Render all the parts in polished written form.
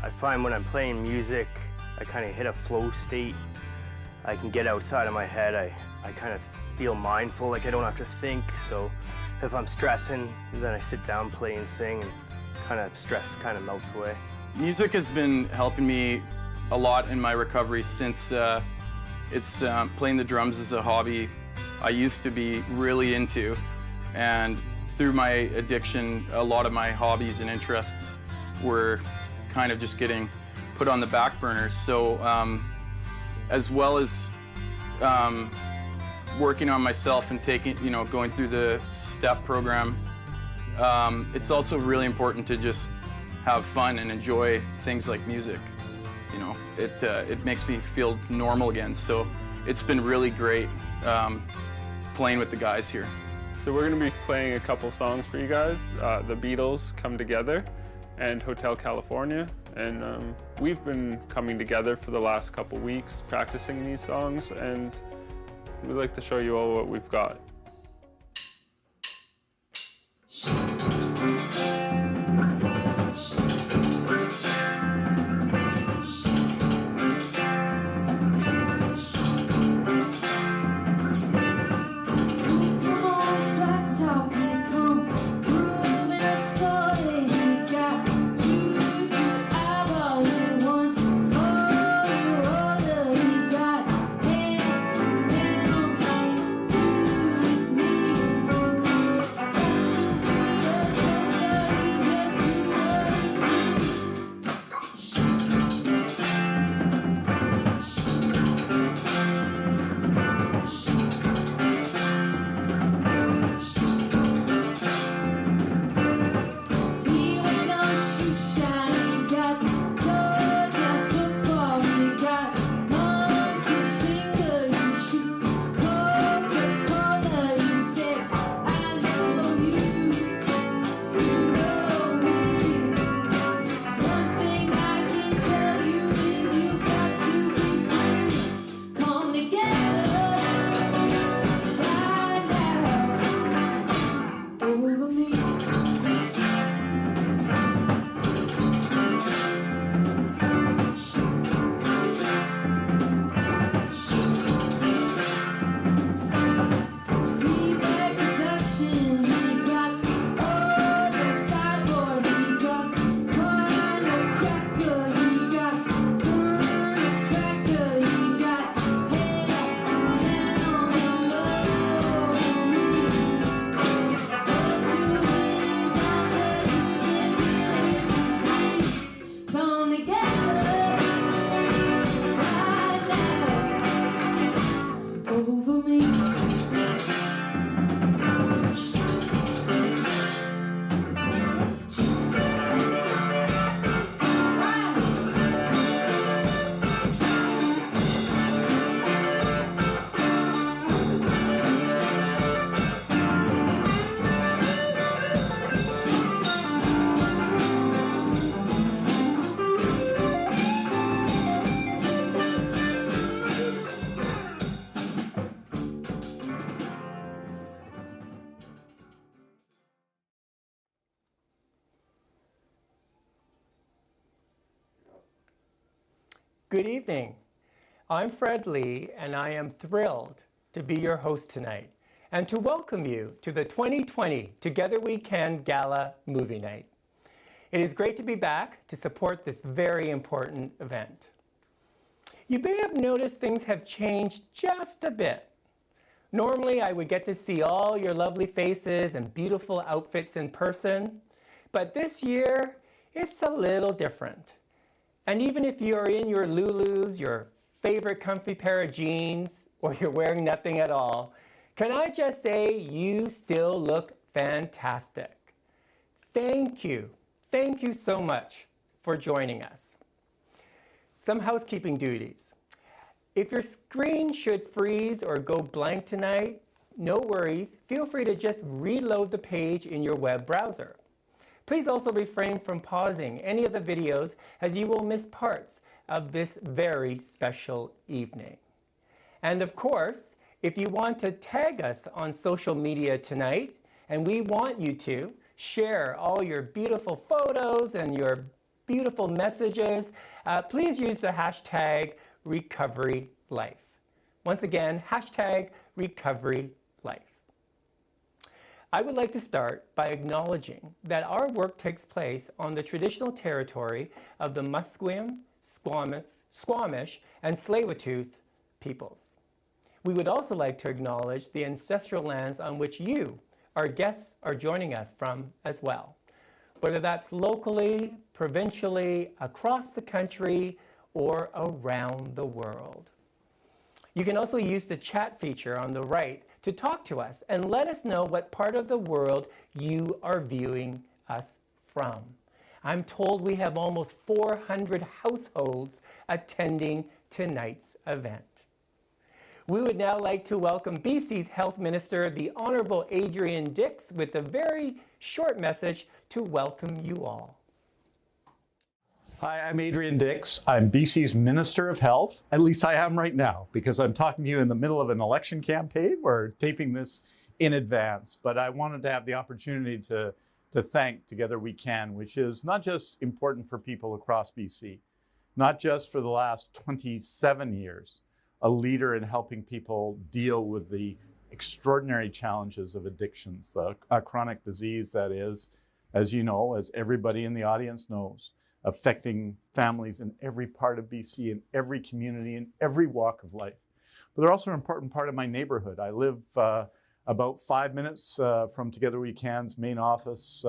I find when I'm playing music, I kind of hit a flow state. I can get outside of my head. I kind of feel mindful, like I don't have to think. So if I'm stressing, then I sit down, play and sing, and kind of stress kind of melts away. Music has been helping me a lot in my recovery since playing the drums is a hobby I used to be really into. And through my addiction, a lot of my hobbies and interests were kind of just getting put on the back burner. So as well as working on myself and going through the STEP program, it's also really important to just have fun and enjoy things like music. You know, it makes me feel normal again. So it's been really great playing with the guys here. So we're going to be playing a couple songs for you guys. The Beatles, Come Together, and Hotel California. And we've been coming together for the last couple weeks practicing these songs, and we'd like to show you all what we've got. Good evening. I'm Fred Lee, and I am thrilled to be your host tonight and to welcome you to the 2020 Together We Can Gala Movie Night. It is great to be back to support this very important event. You may have noticed things have changed just a bit. Normally, I would get to see all your lovely faces and beautiful outfits in person, but this year, it's a little different. And even if you're in your Lulus, your favorite comfy pair of jeans, or you're wearing nothing at all, can I just say you still look fantastic. Thank you. Thank you so much for joining us. Some housekeeping duties. If your screen should freeze or go blank tonight, no worries. Feel free to just reload the page in your web browser. Please also refrain from pausing any of the videos, as you will miss parts of this very special evening. And of course, if you want to tag us on social media tonight, and we want you to share all your beautiful photos and your beautiful messages, please use the hashtag #RecoveryLife. Once again, hashtag #RecoveryLife. I would like to start by acknowledging that our work takes place on the traditional territory of the Musqueam, Squamish, and Tsleil-Waututh peoples. We would also like to acknowledge the ancestral lands on which you, our guests, are joining us from as well, whether that's locally, provincially, across the country, or around the world. You can also use the chat feature on the right to talk to us and let us know what part of the world you are viewing us from. I'm told we have almost 400 households attending tonight's event. We would now like to welcome BC's Health Minister, the Honourable Adrian Dix, with a very short message to welcome you all. Hi, I'm Adrian Dix. I'm BC's Minister of Health. At least I am right now, because I'm talking to you in the middle of an election campaign. We're taping this in advance, but I wanted to have the opportunity to thank Together We Can, which is not just important for people across BC, not just for the last 27 years, a leader in helping people deal with the extraordinary challenges of addictions, a chronic disease that is, as you know, as everybody in the audience knows, affecting families in every part of BC, in every community, in every walk of life. But they're also an important part of my neighborhood. I live about 5 minutes from Together We Can's main office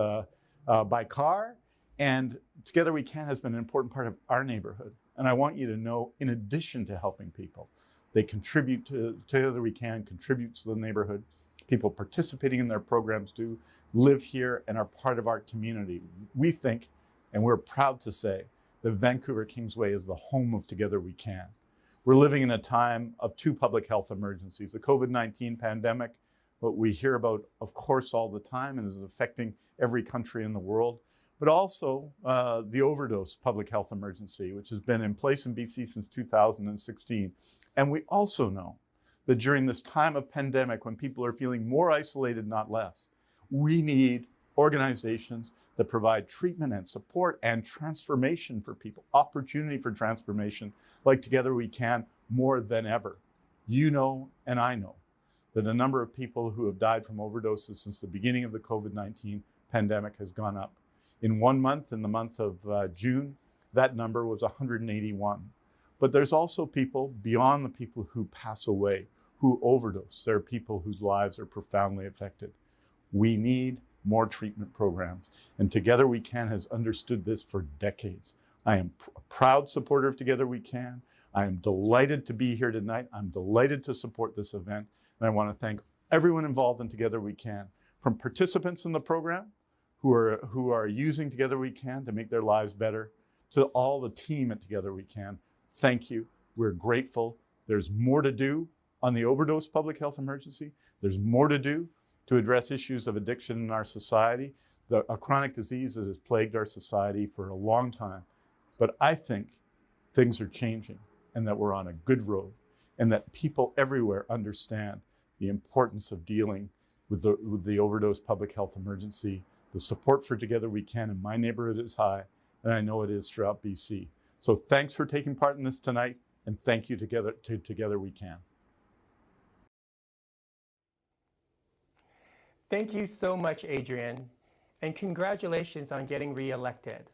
by car, and Together We Can has been an important part of our neighborhood. And I want you to know, in addition to helping people, they contribute to Together We Can, contributes to the neighborhood. People participating in their programs do live here and are part of our community. We think, and we're proud to say, that Vancouver Kingsway is the home of Together We Can. We're living in a time of two public health emergencies, the COVID-19 pandemic, what we hear about, of course, all the time and is affecting every country in the world, but also the overdose public health emergency, which has been in place in BC since 2016. And we also know that during this time of pandemic, when people are feeling more isolated, not less, we need organizations that provide treatment and support and transformation for people, opportunity for transformation, like Together We Can, more than ever. You know, and I know, that the number of people who have died from overdoses since the beginning of the COVID-19 pandemic has gone up. In 1 month, in the month of June, that number was 181. But there's also people beyond the people who pass away, who overdose. There are people whose lives are profoundly affected. We need more treatment programs. And Together We Can has understood this for decades. I am a proud supporter of Together We Can. I am delighted to be here tonight. I'm delighted to support this event. And I want to thank everyone involved in Together We Can, from participants in the program who are using Together We Can to make their lives better, to all the team at Together We Can. Thank you. We're grateful. There's more to do on the overdose public health emergency. There's more to do to address issues of addiction in our society, a chronic disease that has plagued our society for a long time. But I think things are changing and that we're on a good road and that people everywhere understand the importance of dealing with the overdose public health emergency. The support for Together We Can in my neighborhood is high, and I know it is throughout BC. So thanks for taking part in this tonight, and thank you to Together We Can. Thank you so much, Adrian, and congratulations on getting re-elected.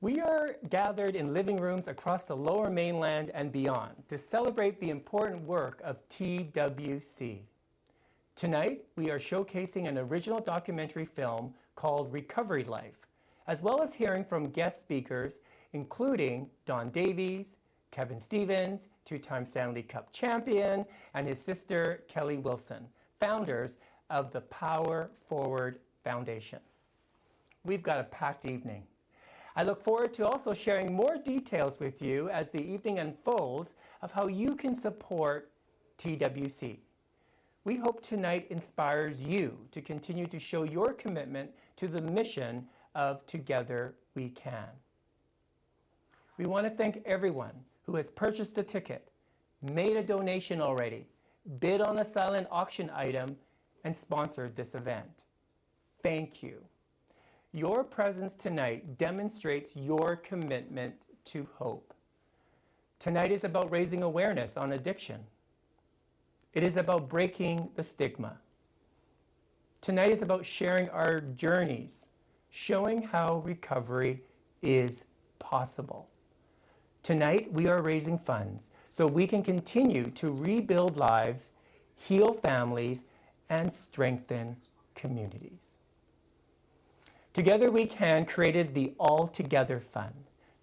We are gathered in living rooms across the Lower Mainland and beyond to celebrate the important work of TWC. Tonight, we are showcasing an original documentary film called Recovery Life, as well as hearing from guest speakers, including Don Davies, Kevin Stevens, two-time Stanley Cup champion, and his sister, Kelli Wilson, founders of the Power Forward Foundation. We've got a packed evening. I look forward to also sharing more details with you as the evening unfolds of how you can support TWC. We hope tonight inspires you to continue to show your commitment to the mission of Together We Can. We want to thank everyone who has purchased a ticket, made a donation already, bid on a silent auction item, and sponsored this event. Thank you. Your presence tonight demonstrates your commitment to hope. Tonight is about raising awareness on addiction. It is about breaking the stigma. Tonight is about sharing our journeys, showing how recovery is possible. Tonight, we are raising funds so we can continue to rebuild lives, heal families, and strengthen communities. Together We Can created the All Together Fund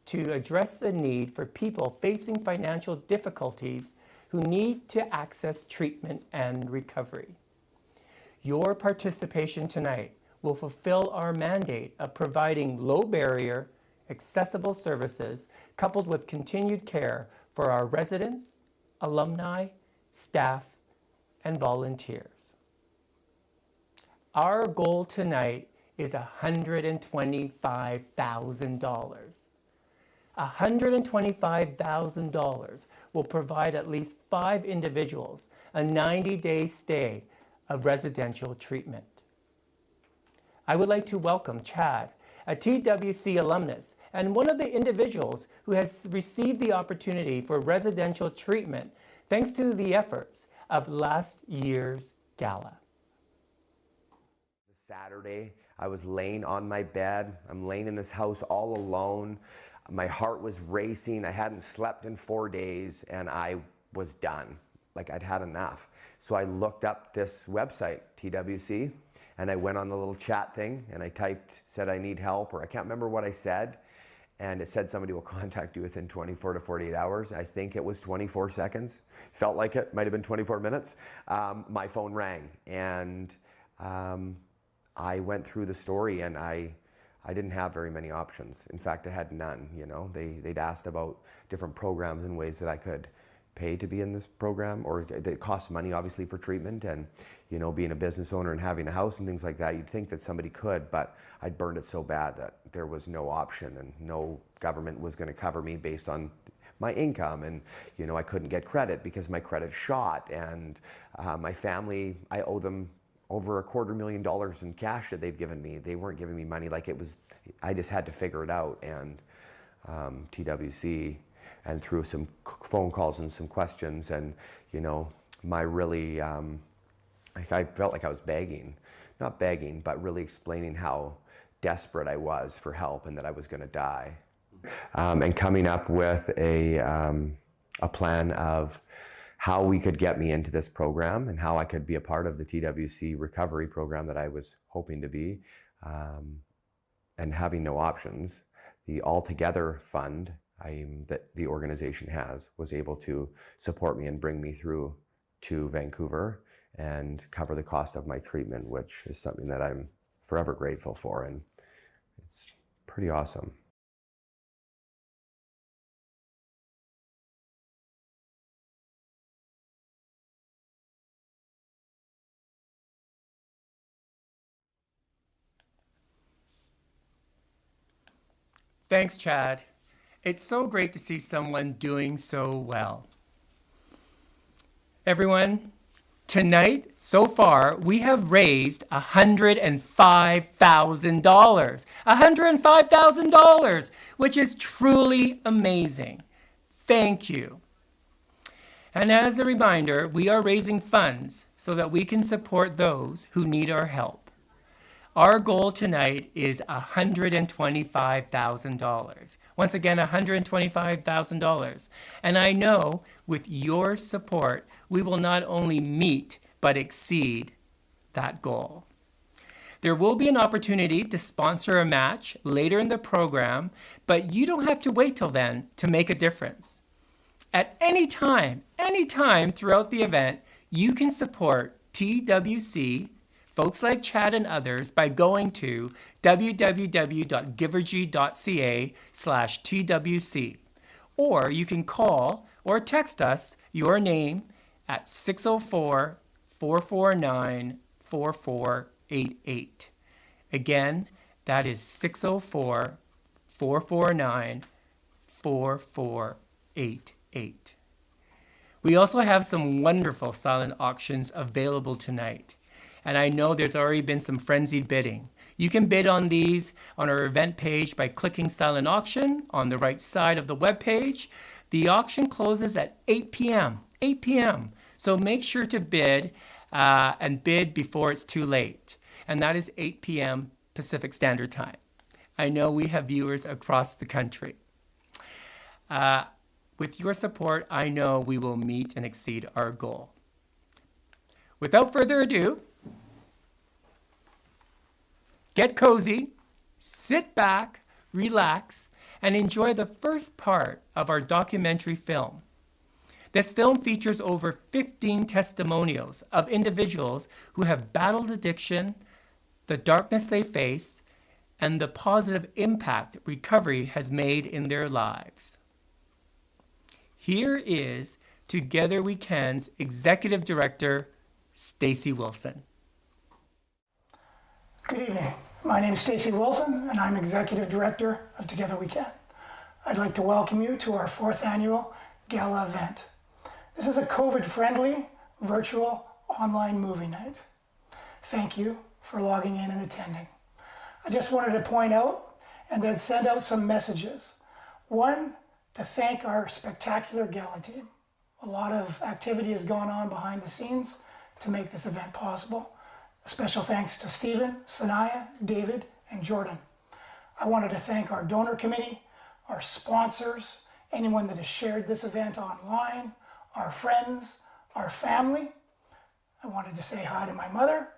to address the need for people facing financial difficulties who need to access treatment and recovery. Your participation tonight will fulfill our mandate of providing low barrier, accessible services coupled with continued care for our residents, alumni, staff, and volunteers. Our goal tonight is $125,000. $125,000 will provide at least 5 individuals a 90-day stay of residential treatment. I would like to welcome Chad, a TWC alumnus and one of the individuals who has received the opportunity for residential treatment thanks to the efforts of last year's gala. Saturday, I was laying on my bed. I'm laying in this house all alone. My heart was racing. I hadn't slept in 4 days and I was done. Like I'd had enough. So I looked up this website, TWC, and I went on the little chat thing and I typed, said I need help, or I can't remember what I said. And it said somebody will contact you within 24 to 48 hours. I think it was 24 seconds. Felt like it, might have been 24 minutes. My phone rang and I went through the story and I didn't have very many options. In fact, I had none, you know. They'd asked about different programs and ways that I could pay to be in this program, or it costs money obviously for treatment, and you know, being a business owner and having a house and things like that, you'd think that somebody could, but I'd burned it so bad that there was no option and no government was going to cover me based on my income, and you know, I couldn't get credit because my credit shot, and my family, I owe them over $250,000 in cash that they've given me. They weren't giving me money, like it was, I just had to figure it out. And TWC, and through some phone calls and some questions, and you know, my really, I felt like I was begging, not begging, but really explaining how desperate I was for help and that I was going to die. And coming up with a plan of how we could get me into this program and how I could be a part of the TWC recovery program that I was hoping to be, and having no options. The All Together Fund that the organization has was able to support me and bring me through to Vancouver and cover the cost of my treatment, which is something that I'm forever grateful for, and it's pretty awesome. Thanks, Chad. It's so great to see someone doing so well. Everyone, tonight, so far, we have raised $105,000. $105,000, which is truly amazing. Thank you. And as a reminder, we are raising funds so that we can support those who need our help. Our goal tonight is $125,000. Once again, $125,000. And I know with your support, we will not only meet, but exceed that goal. There will be an opportunity to sponsor a match later in the program, but you don't have to wait till then to make a difference. At any time throughout the event, you can support TWC, folks like Chad and others, by going to www.givergy.ca/TWC. Or you can call or text us your name at 604-449-4488. Again, that is 604-449-4488. We also have some wonderful silent auctions available tonight. And I know there's already been some frenzied bidding. You can bid on these on our event page by clicking Silent Auction on the right side of the web page. The auction closes at 8 p.m. 8 p.m. So make sure to bid and bid before it's too late. And that is 8 p.m. Pacific Standard Time. I know we have viewers across the country. With your support, I know we will meet and exceed our goal. Without further ado, get cozy, sit back, relax, and enjoy the first part of our documentary film. This film features over 15 testimonials of individuals who have battled addiction, the darkness they face, and the positive impact recovery has made in their lives. Here is Together We Can's Executive Director, Kelli Wilson. Good evening. My name is Kelli Wilson, and I'm Executive Director of Together We Can. I'd like to welcome you to our 4th annual Gala event. This is a COVID-friendly, virtual, online movie night. Thank you for logging in and attending. I just wanted to point out and then send out some messages. One, to thank our spectacular Gala team. A lot of activity has gone on behind the scenes to make this event possible. A special thanks to Stephen, Sanaya, David, and Jordan. I wanted to thank our donor committee, our sponsors, anyone that has shared this event online, our friends, our family. I wanted to say hi to my mother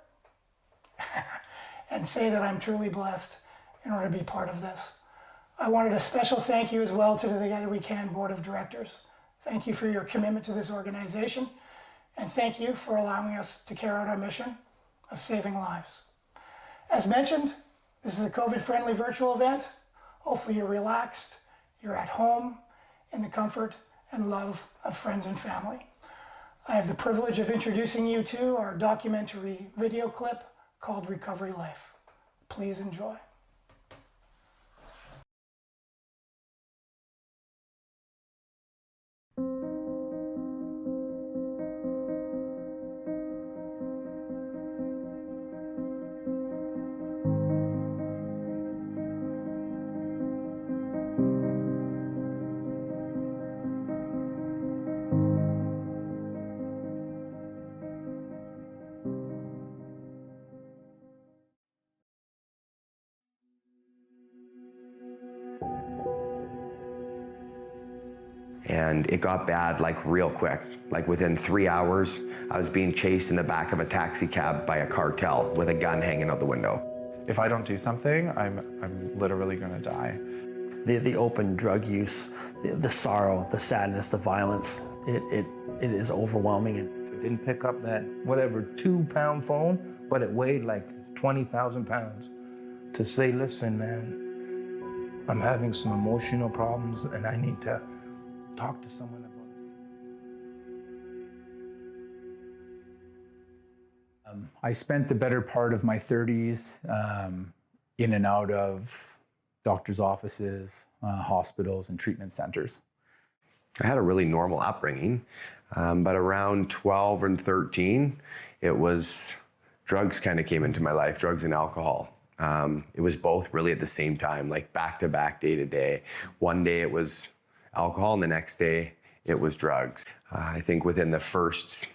and say that I'm truly blessed in order to be part of this. I wanted a special thank you as well to the Together We Can Board of Directors. Thank you for your commitment to this organization, and thank you for allowing us to carry out our mission of saving lives. As mentioned, this is a COVID-friendly virtual event. Hopefully you're relaxed, you're at home, in the comfort and love of friends and family. I have the privilege of introducing you to our documentary video clip called Recovery Life. Please enjoy. And it got bad like real quick. Like within 3 hours, I was being chased in the back of a taxi cab by a cartel with a gun hanging out the window. If I don't do something, I'm literally gonna die. The open drug use, the sorrow, the sadness, the violence, it is overwhelming. It didn't pick up that, whatever, 2-pound phone, but it weighed like 20,000 pounds. To say, listen, man, I'm having some emotional problems and I need to talk to someone about it. I spent the better part of my 30s in and out of doctors' offices, hospitals, and treatment centers. I had a really normal upbringing, but around 12 and 13, it was drugs kind of came into my life, drugs and alcohol. It was both really at the same time, like back to back, day to day. One day it was alcohol and the next day it was drugs. I think within the first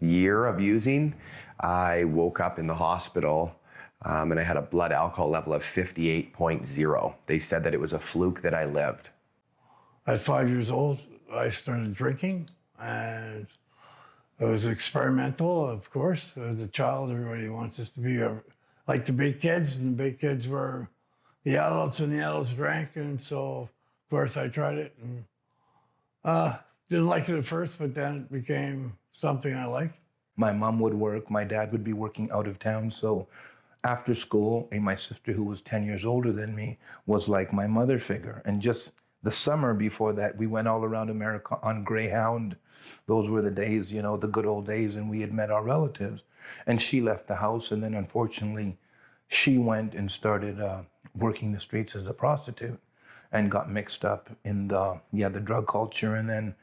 year of using, I woke up in the hospital and I had a blood alcohol level of 58.0. They said that it was a fluke that I lived. At 5 years old, I started drinking, and it was experimental, of course. As a child, everybody wants us to be like the big kids, and the big kids were the adults, and the adults drank, and so, of course, I tried it, and didn't like it at first, but then it became something I liked. My mom would work, my dad would be working out of town, so after school, and my sister, who was 10 years older than me, was like my mother figure. And just the summer before that, we went all around America on Greyhound. Those were the days, you know, the good old days, and we had met our relatives. And she left the house, and then unfortunately, she went and started working the streets as a prostitute and got mixed up in the drug culture. And then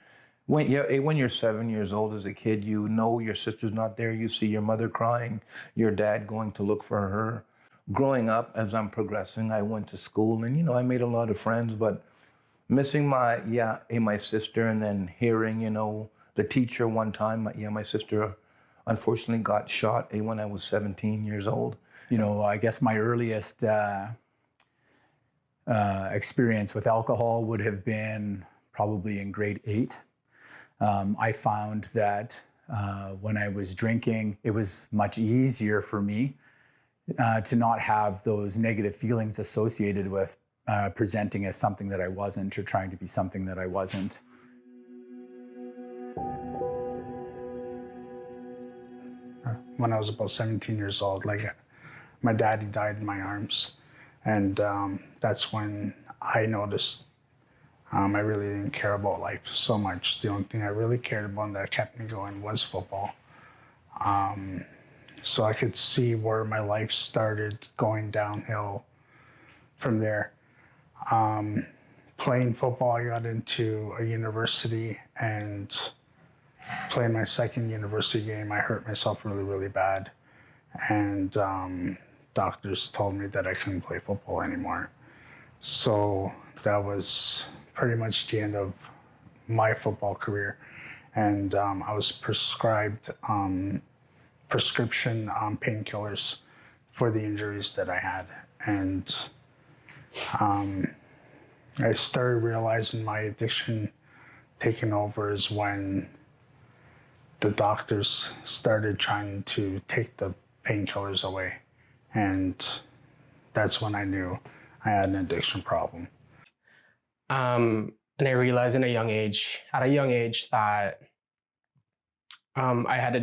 when you're 7 years old as a kid, you know your sister's not there. You see your mother crying, your dad going to look for her. growing up, as I'm progressing, I went to school and, you know, I made a lot of friends, but missing my sister, and then hearing, you know, the teacher one time, my sister unfortunately got shot when I was 17 years old. You know, I guess my earliest experience with alcohol would have been probably in grade 8. I found that when I was drinking, it was much easier for me to not have those negative feelings associated with presenting as something that I wasn't, or trying to be something that I wasn't. When I was about 17 years old, like, my daddy died in my arms, and that's when I noticed I really didn't care about life so much. The only thing I really cared about and that kept me going was football. So I could see where my life started going downhill from there. Playing football, I got into a university, and playing my second university game, I hurt myself really, really bad. And doctors told me that I couldn't play football anymore. So that was pretty much the end of my football career. And I was prescribed prescription painkillers for the injuries that I had. And I started realizing my addiction taking over is when the doctors started trying to take the painkillers away. And that's when I knew I had an addiction problem. And I realized at a young age that I had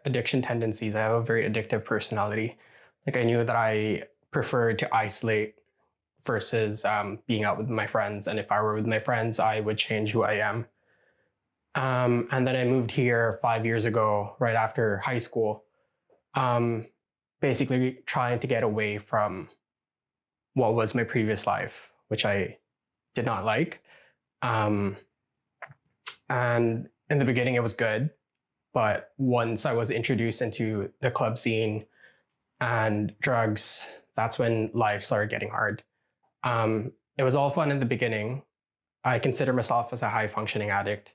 addiction tendencies. I have a very addictive personality. Like, I knew that I preferred to isolate versus being out with my friends. And if I were with my friends, I would change who I am. And then I moved here 5 years ago, right after high school, basically trying to get away from what was my previous life, which I did not like. And in the beginning, it was good. But once I was introduced into the club scene and drugs, that's when life started getting hard. It was all fun in the beginning. I consider myself as a high functioning addict.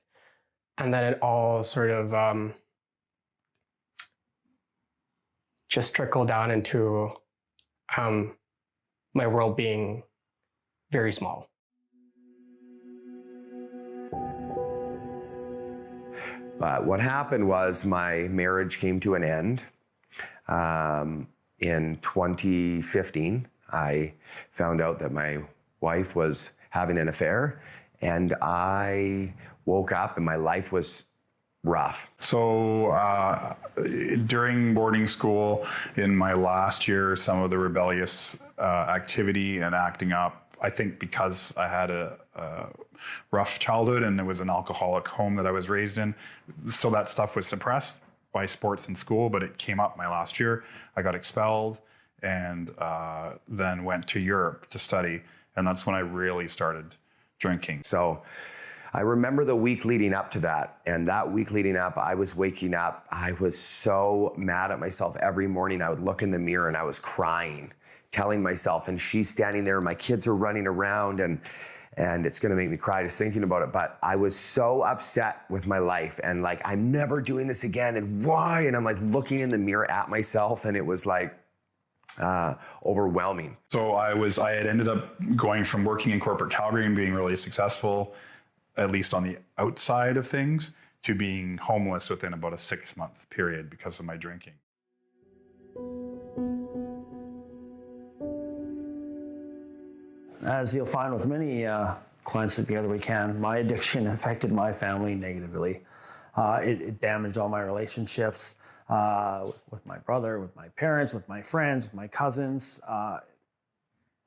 And then it all sort of just trickled down into my world being very small. But what happened was my marriage came to an end. In 2015, I found out that my wife was having an affair, and I woke up and my life was rough. So during boarding school in my last year, some of the rebellious activity and acting up, I think because I had a rough childhood and it was an alcoholic home that I was raised in, so that stuff was suppressed by sports in school, but it came up my last year. I got expelled and then went to Europe to study, and that's when I really started drinking. So I remember the week leading up to that, and that week leading up, I was waking up, I was so mad at myself. Every morning I would look in the mirror and I was crying, telling myself, and she's standing there, and my kids are running around, and it's gonna make me cry just thinking about it. But I was so upset with my life, and like, I'm never doing this again, and why? And I'm like looking in the mirror at myself, and it was like overwhelming. So I had ended up going from working in corporate Calgary and being really successful, at least on the outside of things, to being homeless within about a 6-month period because of my drinking. As you'll find with many clients at Together We Can, my addiction affected my family negatively. It damaged all my relationships with my brother, with my parents, with my friends, with my cousins.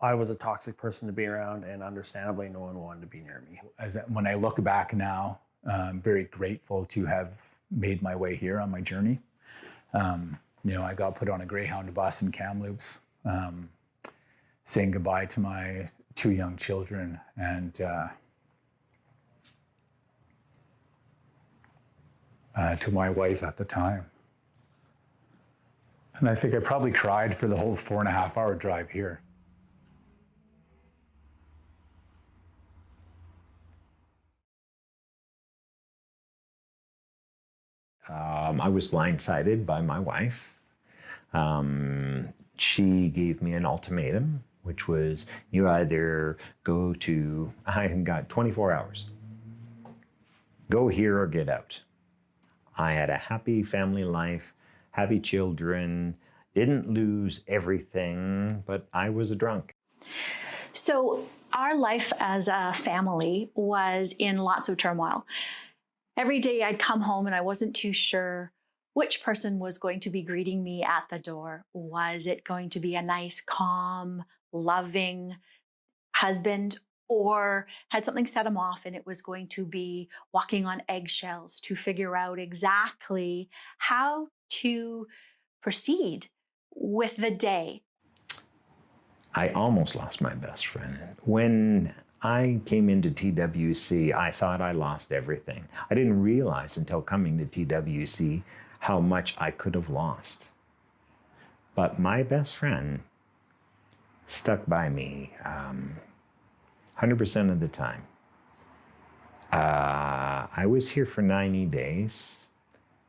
I was a toxic person to be around, and understandably, no one wanted to be near me. When I look back now, I'm very grateful to have made my way here on my journey. I got put on a Greyhound bus in Kamloops, saying goodbye to my 2 young children, and to my wife at the time. And I think I probably cried for the whole 4.5-hour drive here. I was blindsided by my wife. She gave me an ultimatum, which was you either go to, I got 24 hours. Go here or get out. I had a happy family life, happy children, didn't lose everything, but I was a drunk. So our life as a family was in lots of turmoil. Every day I'd come home and I wasn't too sure which person was going to be greeting me at the door. Was it going to be a nice, calm, loving husband, or had something set him off and it was going to be walking on eggshells to figure out exactly how to proceed with the day? I almost lost my best friend. When I came into TWC, I thought I lost everything. I didn't realize until coming to TWC how much I could have lost. But my best friend stuck by me 100% of the time. I was here for 90 days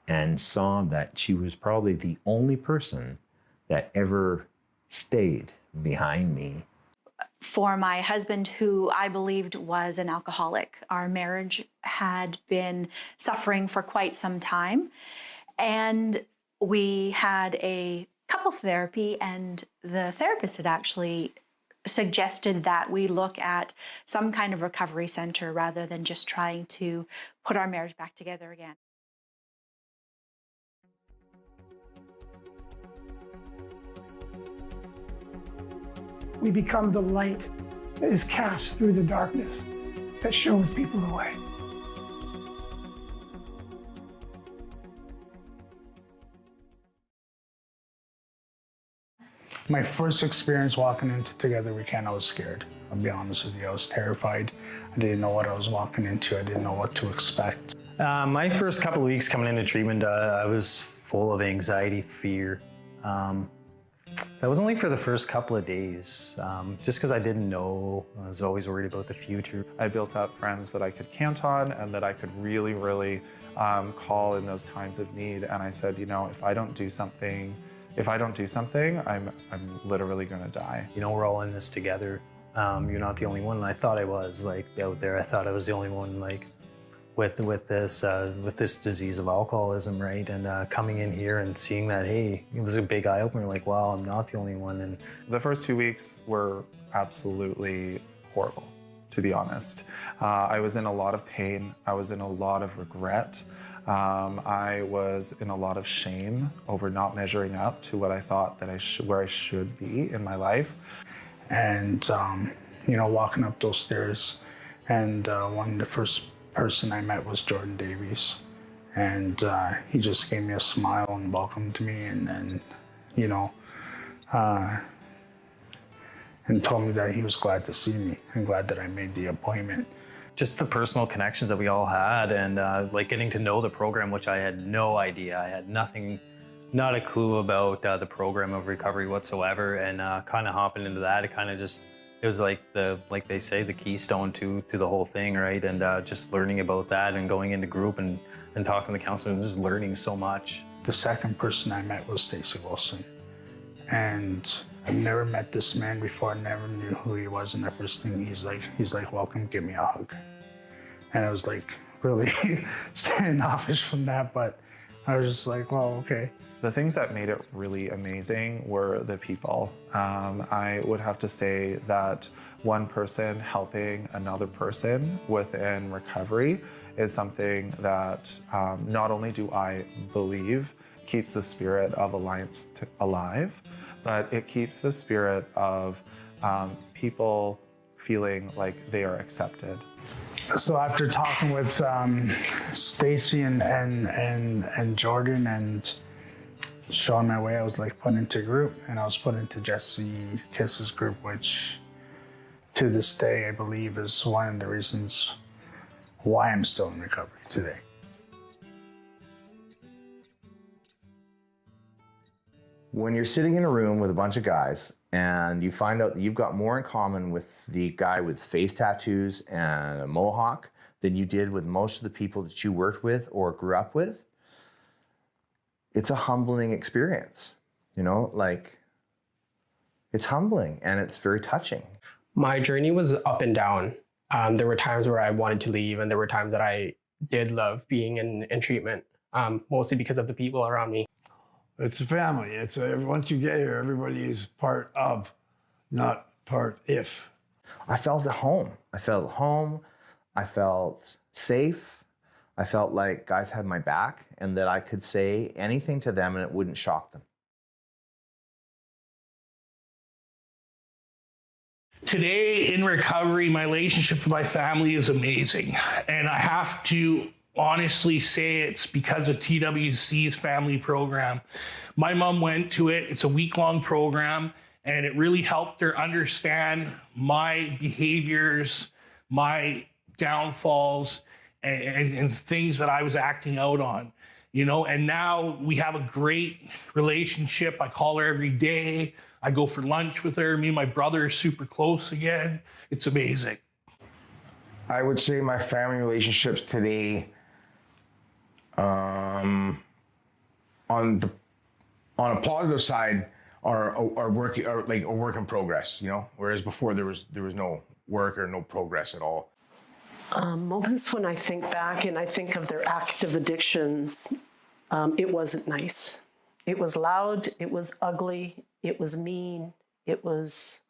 and saw that she was probably the only person that ever stayed behind me. For my husband, who I believed was an alcoholic, our marriage had been suffering for quite some time. And we had a couples therapy, and the therapist had actually suggested that we look at some kind of recovery center rather than just trying to put our marriage back together again. We become the light that is cast through the darkness that shows people the way. My first experience walking into Together We Can, I was scared. I'll be honest with you, I was terrified. I didn't know what I was walking into. I didn't know what to expect. My first couple of weeks coming into treatment, I was full of anxiety, fear. That was only for the first couple of days, just because I didn't know. I was always worried about the future. I built up friends that I could count on and that I could really call in those times of need. And I said, you know, if I don't do something, I'm literally gonna die. You know, we're all in this together. You're not the only one. And I thought I was out there. I thought I was the only one with this disease of alcoholism, right? And coming in here and seeing that, hey, it was a big eye opener. Like, wow, I'm not the only one. And the first 2 weeks were absolutely horrible, to be honest. I was in a lot of pain. I was in a lot of regret. I was in a lot of shame over not measuring up to what I thought that where I should be in my life. And, you know, walking up those stairs, and one of the first person I met was Jordan Davies. And he just gave me a smile and welcomed me, and then, you know, and told me that he was glad to see me and glad that I made the appointment. Just the personal connections that we all had, and like getting to know the program, which I had no idea. I had nothing, not a clue about the program of recovery whatsoever, and kind of hopping into that, it was like like they say, the keystone to the whole thing, right? And just learning about that and going into group and talking to the counselor and just learning so much. The second person I met was Kelli Wilson, and I've never met this man before. I never knew who he was, and the first thing he's like, welcome, give me a hug. And I was like really standoffish from that, but I was just like, well, okay. The things that made it really amazing were the people. I would have to say that one person helping another person within recovery is something that not only do I believe keeps the spirit of Alliance alive, but it keeps the spirit of people feeling like they are accepted. So after talking with Stacy and Jordan and showing my way, I was like put into a group, and I was put into Jesse Kiss's group, which to this day I believe is one of the reasons why I'm still in recovery today. When you're sitting in a room with a bunch of guys and you find out that you've got more in common with the guy with face tattoos and a mohawk than you did with most of the people that you worked with or grew up with, it's a humbling experience, you know, like it's humbling and it's very touching. My journey was up and down. There were times where I wanted to leave, and there were times that I did love being in treatment, mostly because of the people around me. It's a family. It's once you get here, everybody is part of, not part if. I felt at home. I felt home. I felt safe. I felt like guys had my back and that I could say anything to them and it wouldn't shock them. Today in recovery, my relationship with my family is amazing. And I have to honestly say it's because of TWC's family program. My mom went to it. It's a week-long program, and it really helped her understand my behaviors, my downfalls, and things that I was acting out on, you know. And now we have a great relationship. I call her every day. I go for lunch with her. Me and my brother are super close again. It's amazing. I would say my family relationships today, on a positive side, are work in progress. You know, whereas before there was no work or no progress at all. Moments when I think back and I think of their active addictions, it wasn't nice. It was loud. It was ugly. It was mean. It was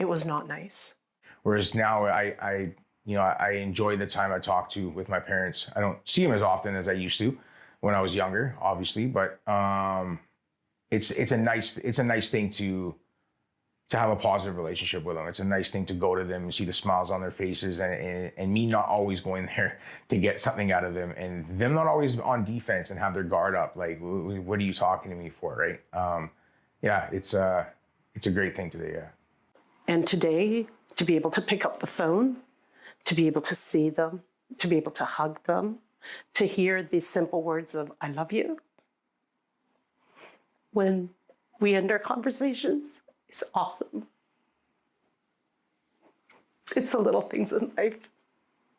not nice. Whereas now I enjoy the time I talk to with my parents. I don't see them as often as I used to when I was younger, obviously, but it's a nice thing to have a positive relationship with them. It's a nice thing to go to them and see the smiles on their faces and me not always going there to get something out of them and them not always on defense and have their guard up. Like, what are you talking to me for, right? Yeah, it's a great thing today, yeah. And today, to be able to pick up the phone, to be able to see them, to be able to hug them, to hear these simple words of, I love you, when we end our conversations, it's awesome. It's the little things in life.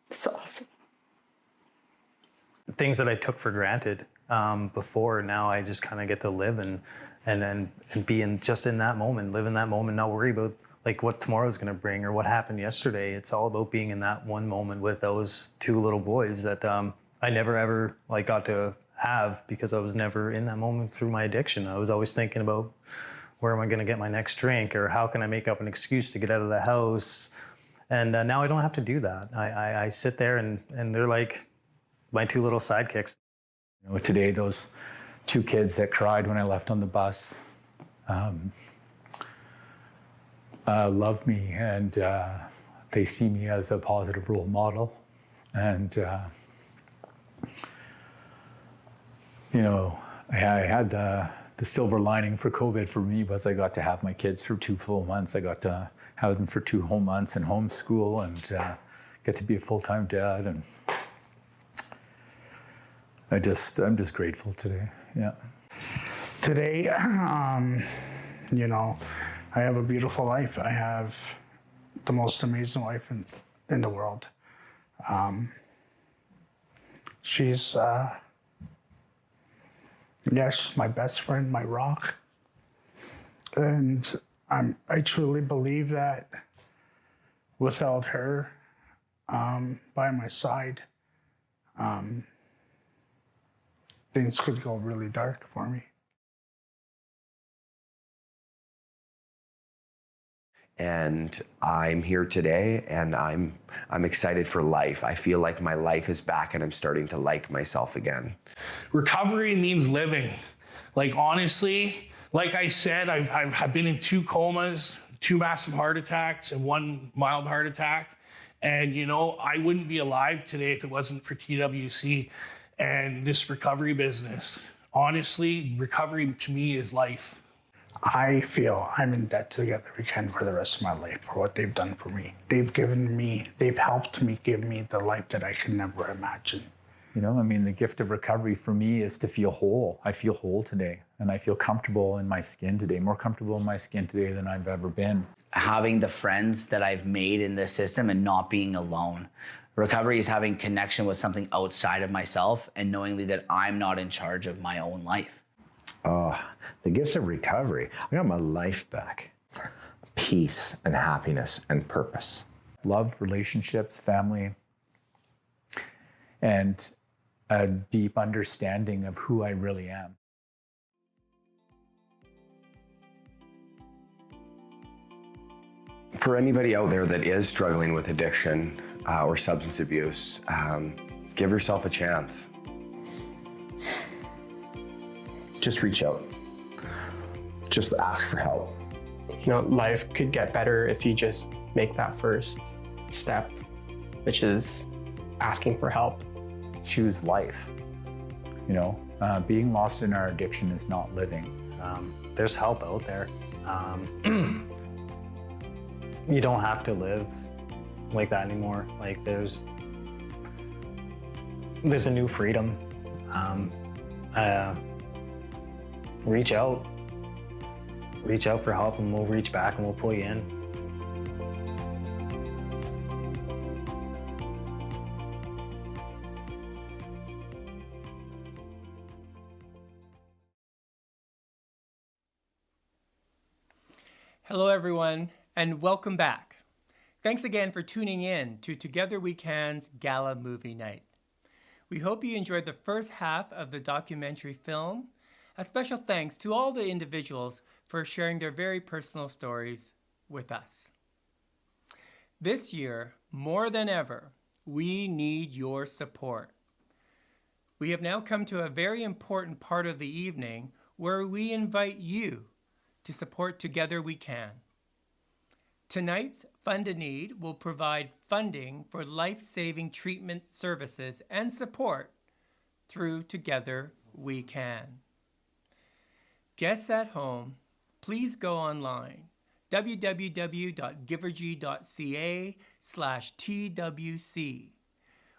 It's awesome. Things that I took for granted before, now I just kind of get to live and be in that moment, live in that moment, not worry about like what tomorrow's going to bring or what happened yesterday. It's all about being in that one moment with those two little boys that I never ever got to have because I was never in that moment through my addiction. I was always thinking about where am I going to get my next drink or how can I make up an excuse to get out of the house. And now I don't have to do that. I sit there and they're like my two little sidekicks. You know, today, those two kids that cried when I left on the bus love me, and they see me as a positive role model. And, you know, I had the silver lining for COVID for me was I got to have my kids for 2 full months. I got to have them for 2 whole months in homeschool and get to be a full-time dad. And I'm just grateful today. Yeah. Today, you know, I have a beautiful life. I have the most amazing wife in the world. She's my best friend, my rock. And I truly believe that without her by my side, things could go really dark for me. And I'm here today and I'm excited for life. I feel like my life is back and I'm starting to like myself again. Recovery means living. Like, honestly, like I said, I've been in 2 comas, 2 massive heart attacks and 1 mild heart attack. And, you know, I wouldn't be alive today if it wasn't for TWC and this recovery business. Honestly, recovery to me is life. I feel I'm in debt to Together We Can for the rest of my life for what they've done for me. They've helped me give me the life that I could never imagine. You know, I mean, the gift of recovery for me is to feel whole. I feel whole today, and I feel comfortable in my skin today, more comfortable in my skin today than I've ever been. Having the friends that I've made in this system and not being alone. Recovery is having connection with something outside of myself and knowing that I'm not in charge of my own life. Oh, the gifts of recovery. I got my life back. Peace and happiness and purpose. Love, relationships, family, and a deep understanding of who I really am. For anybody out there that is struggling with addiction or substance abuse, give yourself a chance. Just reach out. Just ask for help. You know, life could get better if you just make that first step, which is asking for help. Choose life. You know, being lost in our addiction is not living. There's help out there. You don't have to live like that anymore. Like there's a new freedom. Reach out for help, and we'll reach back and we'll pull you in. Hello, everyone, and welcome back. Thanks again for tuning in to Together We Can's Gala Movie Night. We hope you enjoyed the first half of the documentary film. A special thanks to all the individuals for sharing their very personal stories with us. This year, more than ever, we need your support. We have now come to a very important part of the evening where we invite you to support Together We Can. Tonight's Fund a Need will provide funding for life-saving treatment services and support through Together We Can. Guests at home, please go online, www.givergy.ca/TWC,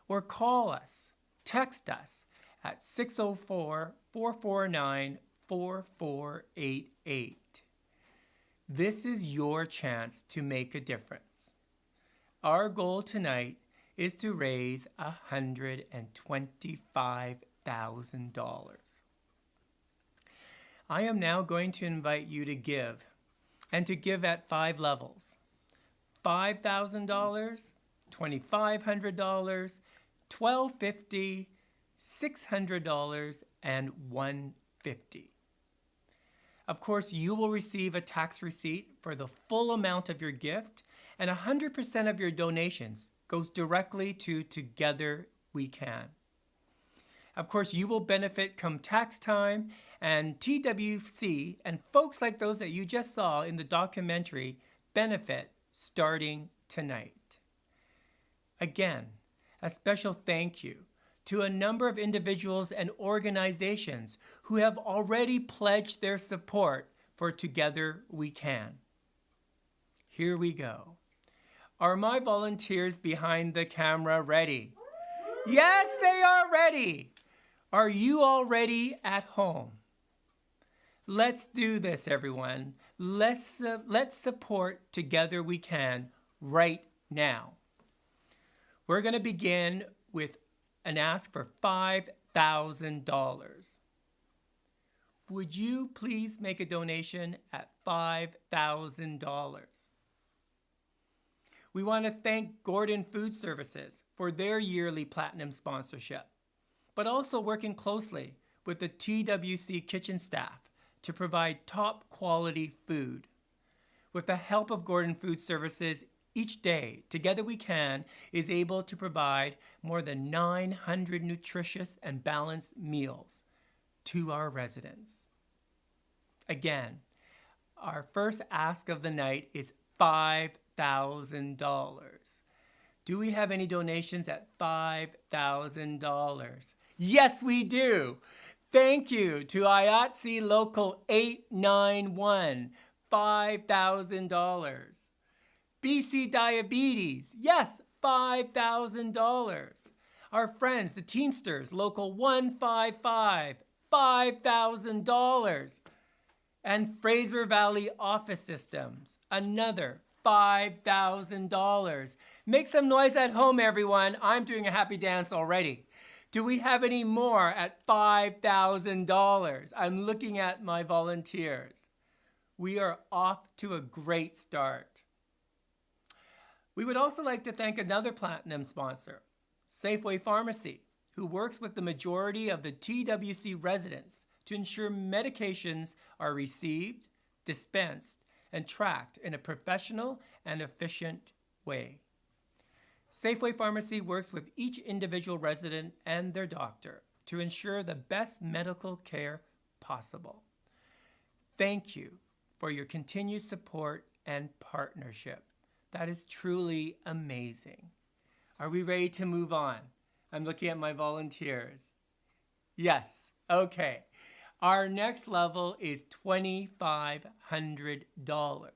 or call us, text us at 604-449-4488. This is your chance to make a difference. Our goal tonight is to raise $125,000. I am now going to invite you to give, and to give at 5 levels: $5,000, $2,500, $1,250, $600, and $150. Of course, you will receive a tax receipt for the full amount of your gift, and 100% of your donations goes directly to Together We Can. Of course, you will benefit come tax time, and TWC and folks like those that you just saw in the documentary benefit starting tonight. Again, a special thank you to a number of individuals and organizations who have already pledged their support for Together We Can. Here we go. Are my volunteers behind the camera ready? Yes, they are ready. Are you all ready at home? Let's do this, everyone. Let's support Together We Can right now. We're going to begin with an ask for $5,000. Would you please make a donation at $5,000? We want to thank Gordon Food Services for their yearly platinum sponsorship, but also working closely with the TWC kitchen staff to provide top quality food. With the help of Gordon Food Services, each day, Together We Can is able to provide more than 900 nutritious and balanced meals to our residents. Again, our first ask of the night is $5,000. Do we have any donations at $5,000? Yes, we do. Thank you to IATSE Local 891, $5,000. BC Diabetes, yes, $5,000. Our friends, the Teamsters, Local 155, $5,000. And Fraser Valley Office Systems, another $5,000. Make some noise at home, everyone. I'm doing a happy dance already. Do we have any more at $5,000? I'm looking at my volunteers. We are off to a great start. We would also like to thank another platinum sponsor, Safeway Pharmacy, who works with the majority of the TWC residents to ensure medications are received, dispensed, and tracked in a professional and efficient way. Safeway Pharmacy works with each individual resident and their doctor to ensure the best medical care possible. Thank you for your continued support and partnership. That is truly amazing. Are we ready to move on? I'm looking at my volunteers. Yes, okay. Our next level is $2,500.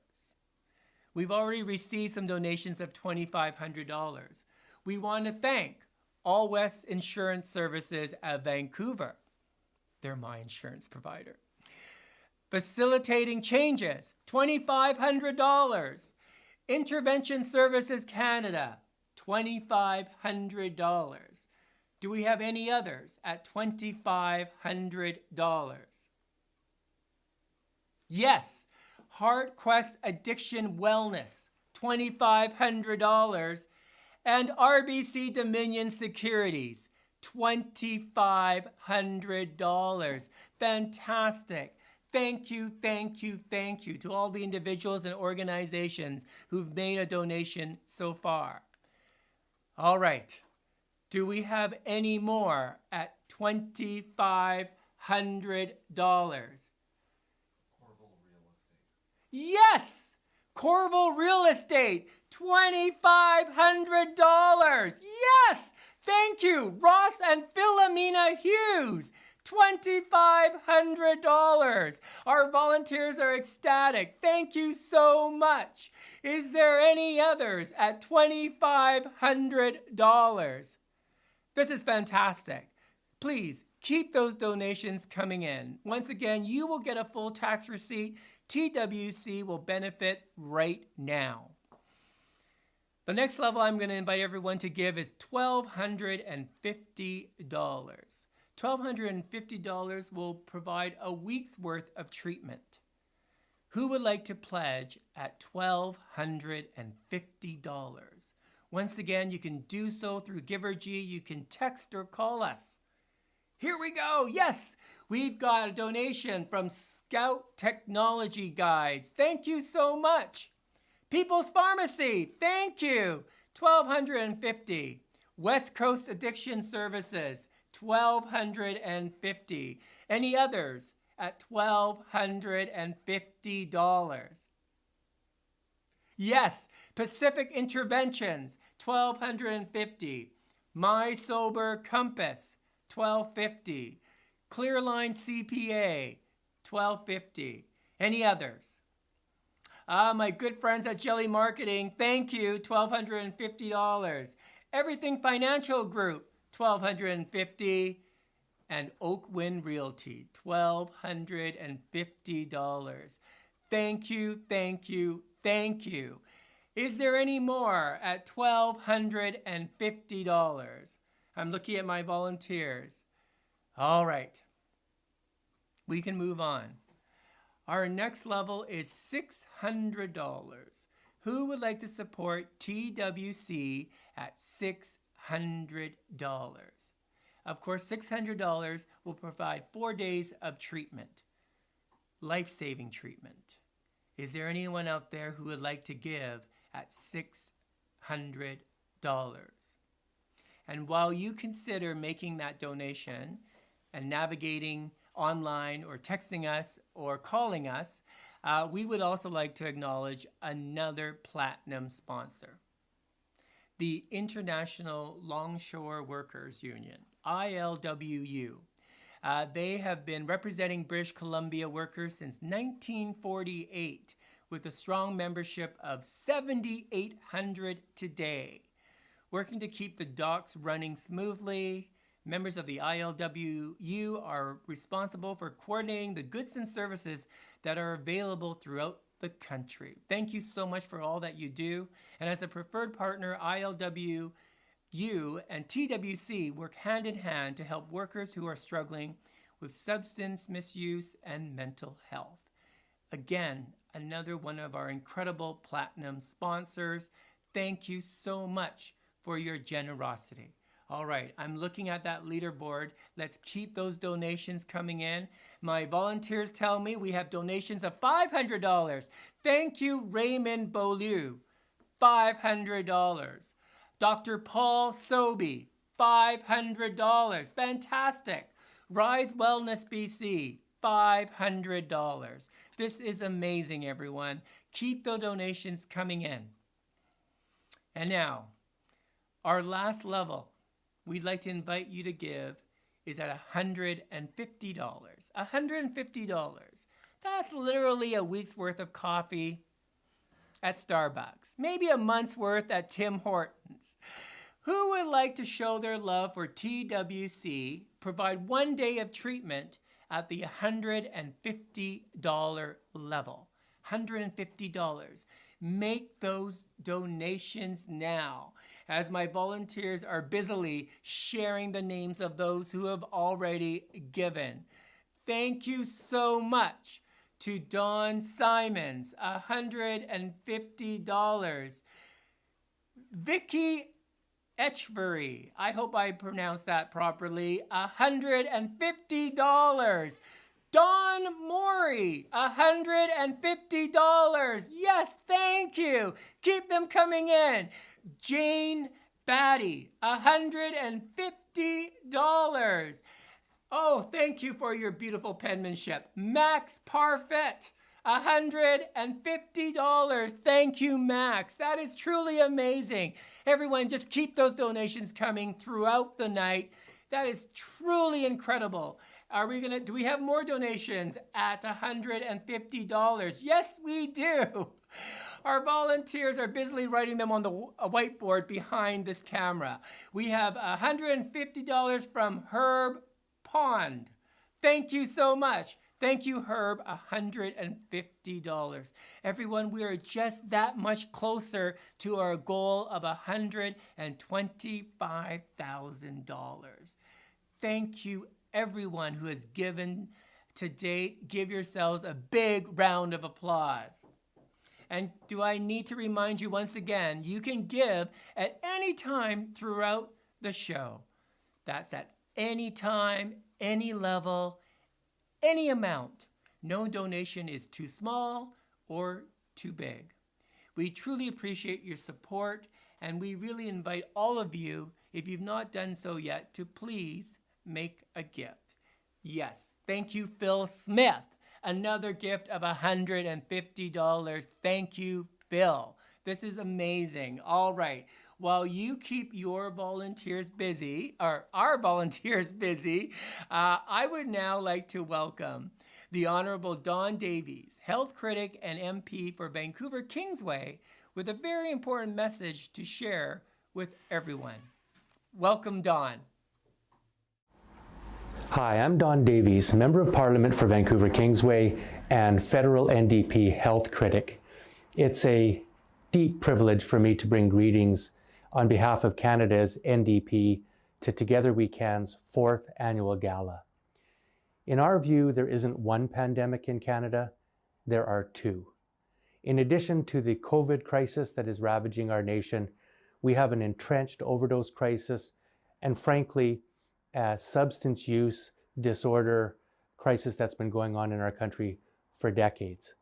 We've already received some donations of $2,500. We want to thank All West Insurance Services of Vancouver. They're my insurance provider. Facilitating Changes, $2,500. Intervention Services Canada, $2,500. Do we have any others at $2,500? Yes, Heart Quest Addiction Wellness, $2,500. And RBC Dominion Securities, $2,500. Fantastic. Thank you, thank you, thank you to all the individuals and organizations who've made a donation so far. All right. Do we have any more at $2,500? Yes! Corval Real Estate, $2,500. Yes! Thank you, Ross and Philomena Hughes. $2,500. Our volunteers are ecstatic. Thank you so much. Is there any others at $2,500? This is fantastic. Please keep those donations coming in. Once again, you will get a full tax receipt. TWC will benefit right now. The next level I'm going to invite everyone to give is $1,250. $1,250 will provide a week's worth of treatment. Who would like to pledge at $1,250? Once again, you can do so through Givergy. You can text or call us. Here we go. Yes, we've got a donation from Scout Technology Guides. Thank you so much. People's Pharmacy, thank you. $1,250. West Coast Addiction Services, $1,250. Any others at $1,250? Yes, Pacific Interventions, $1,250. My Sober Compass, $1,250. Clearline CPA, $1,250. Any others? My good friends at Jelly Marketing, thank you, $1,250. Everything Financial Group, $1,250. And Oakwind Realty, $1,250. Thank you, thank you, thank you. Is there any more at $1,250? I'm looking at my volunteers. All right, we can move on. Our next level is $600. Who would like to support TWC at $600? Of course, $600 will provide 4 days of treatment, life-saving treatment. Is there anyone out there who would like to give at $600? And while you consider making that donation and navigating online or texting us or calling us, we would also like to acknowledge another platinum sponsor, the International Longshore Workers Union, ILWU. They have been representing British Columbia workers since 1948 with a strong membership of 7,800 today. working to keep the docks running smoothly. Members of the ILWU are responsible for coordinating the goods and services that are available throughout the country. Thank you so much for all that you do. And as a preferred partner, ILWU and TWC work hand in hand to help workers who are struggling with substance misuse and mental health. Again, another one of our incredible platinum sponsors. Thank you so much for your generosity. All right, I'm looking at that leaderboard. Let's keep those donations coming in. My volunteers tell me we have donations of $500. Thank you, Raymond Beaulieu, $500. Dr. Paul Sobey, $500. Fantastic. Rise Wellness BC, $500. This is amazing, everyone. Keep the donations coming in. And now, our last level we'd like to invite you to give is at $150. $150. That's literally a week's worth of coffee at Starbucks. Maybe a month's worth at Tim Hortons. Who would like to show their love for TWC, provide 1 day of treatment at the $150 level? $150. Make those donations now, as my volunteers are busily sharing the names of those who have already given. Thank you so much to Dawn Simons, $150. Vicky Etchbury, I hope I pronounced that properly, $150. Don Morey, $150. Yes, thank you. Keep them coming in. Jane Batty, $150. Oh, thank you for your beautiful penmanship. Max Parfait, $150. Thank you, Max. That is truly amazing. Everyone, just keep those donations coming throughout the night. That is truly incredible. Do we have more donations at $150? Yes, we do. Our volunteers are busily writing them on the whiteboard behind this camera. We have $150 from Herb Pond. Thank you so much. Thank you, Herb, $150. Everyone, we are just that much closer to our goal of $125,000. Thank you, everyone who has given to date. Give yourselves a big round of applause. And do I need to remind you once again, you can give at any time throughout the show. That's at any time, any level, any amount. No donation is too small or too big. We truly appreciate your support, and we really invite all of you, if you've not done so yet, to please make a gift. Yes, thank you, Phil Smith. Another gift of $150. Thank you, Phil. This is amazing. All right. While you keep your volunteers busy, or our volunteers busy, I would now like to welcome the Honorable Don Davies, health critic and MP for Vancouver Kingsway, with a very important message to share with everyone. Welcome, Don. Hi, I'm Don Davies, Member of Parliament for Vancouver Kingsway and Federal NDP Health Critic. It's a deep privilege for me to bring greetings on behalf of Canada's NDP to Together We Can's 4th annual gala. In our view, there isn't one pandemic in Canada, there are two. In addition to the COVID crisis that is ravaging our nation, we have an entrenched overdose crisis and, frankly, a substance use disorder crisis that's been going on in our country for decades.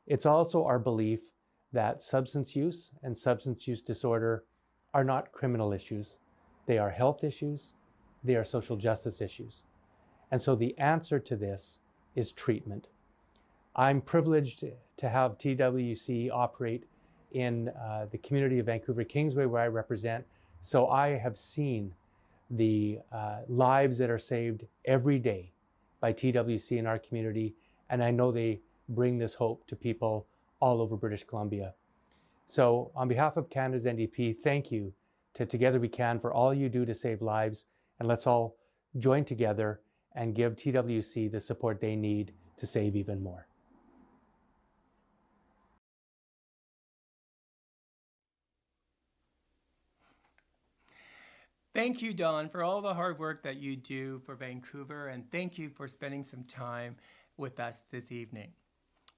It's also our belief that substance use and substance use disorder are not criminal issues. They are health issues, they are social justice issues. And so the answer to this is treatment. I'm privileged to have TWC operate in the community of Vancouver Kingsway, where I represent, so I have seen the lives that are saved every day by TWC in our community, and I know they bring this hope to people all over British Columbia. So on behalf of Canada's NDP, thank you to Together We Can for all you do to save lives, and let's all join together and give TWC the support they need to save even more. Thank you, Don, for all the hard work that you do for Vancouver, and thank you for spending some time with us this evening.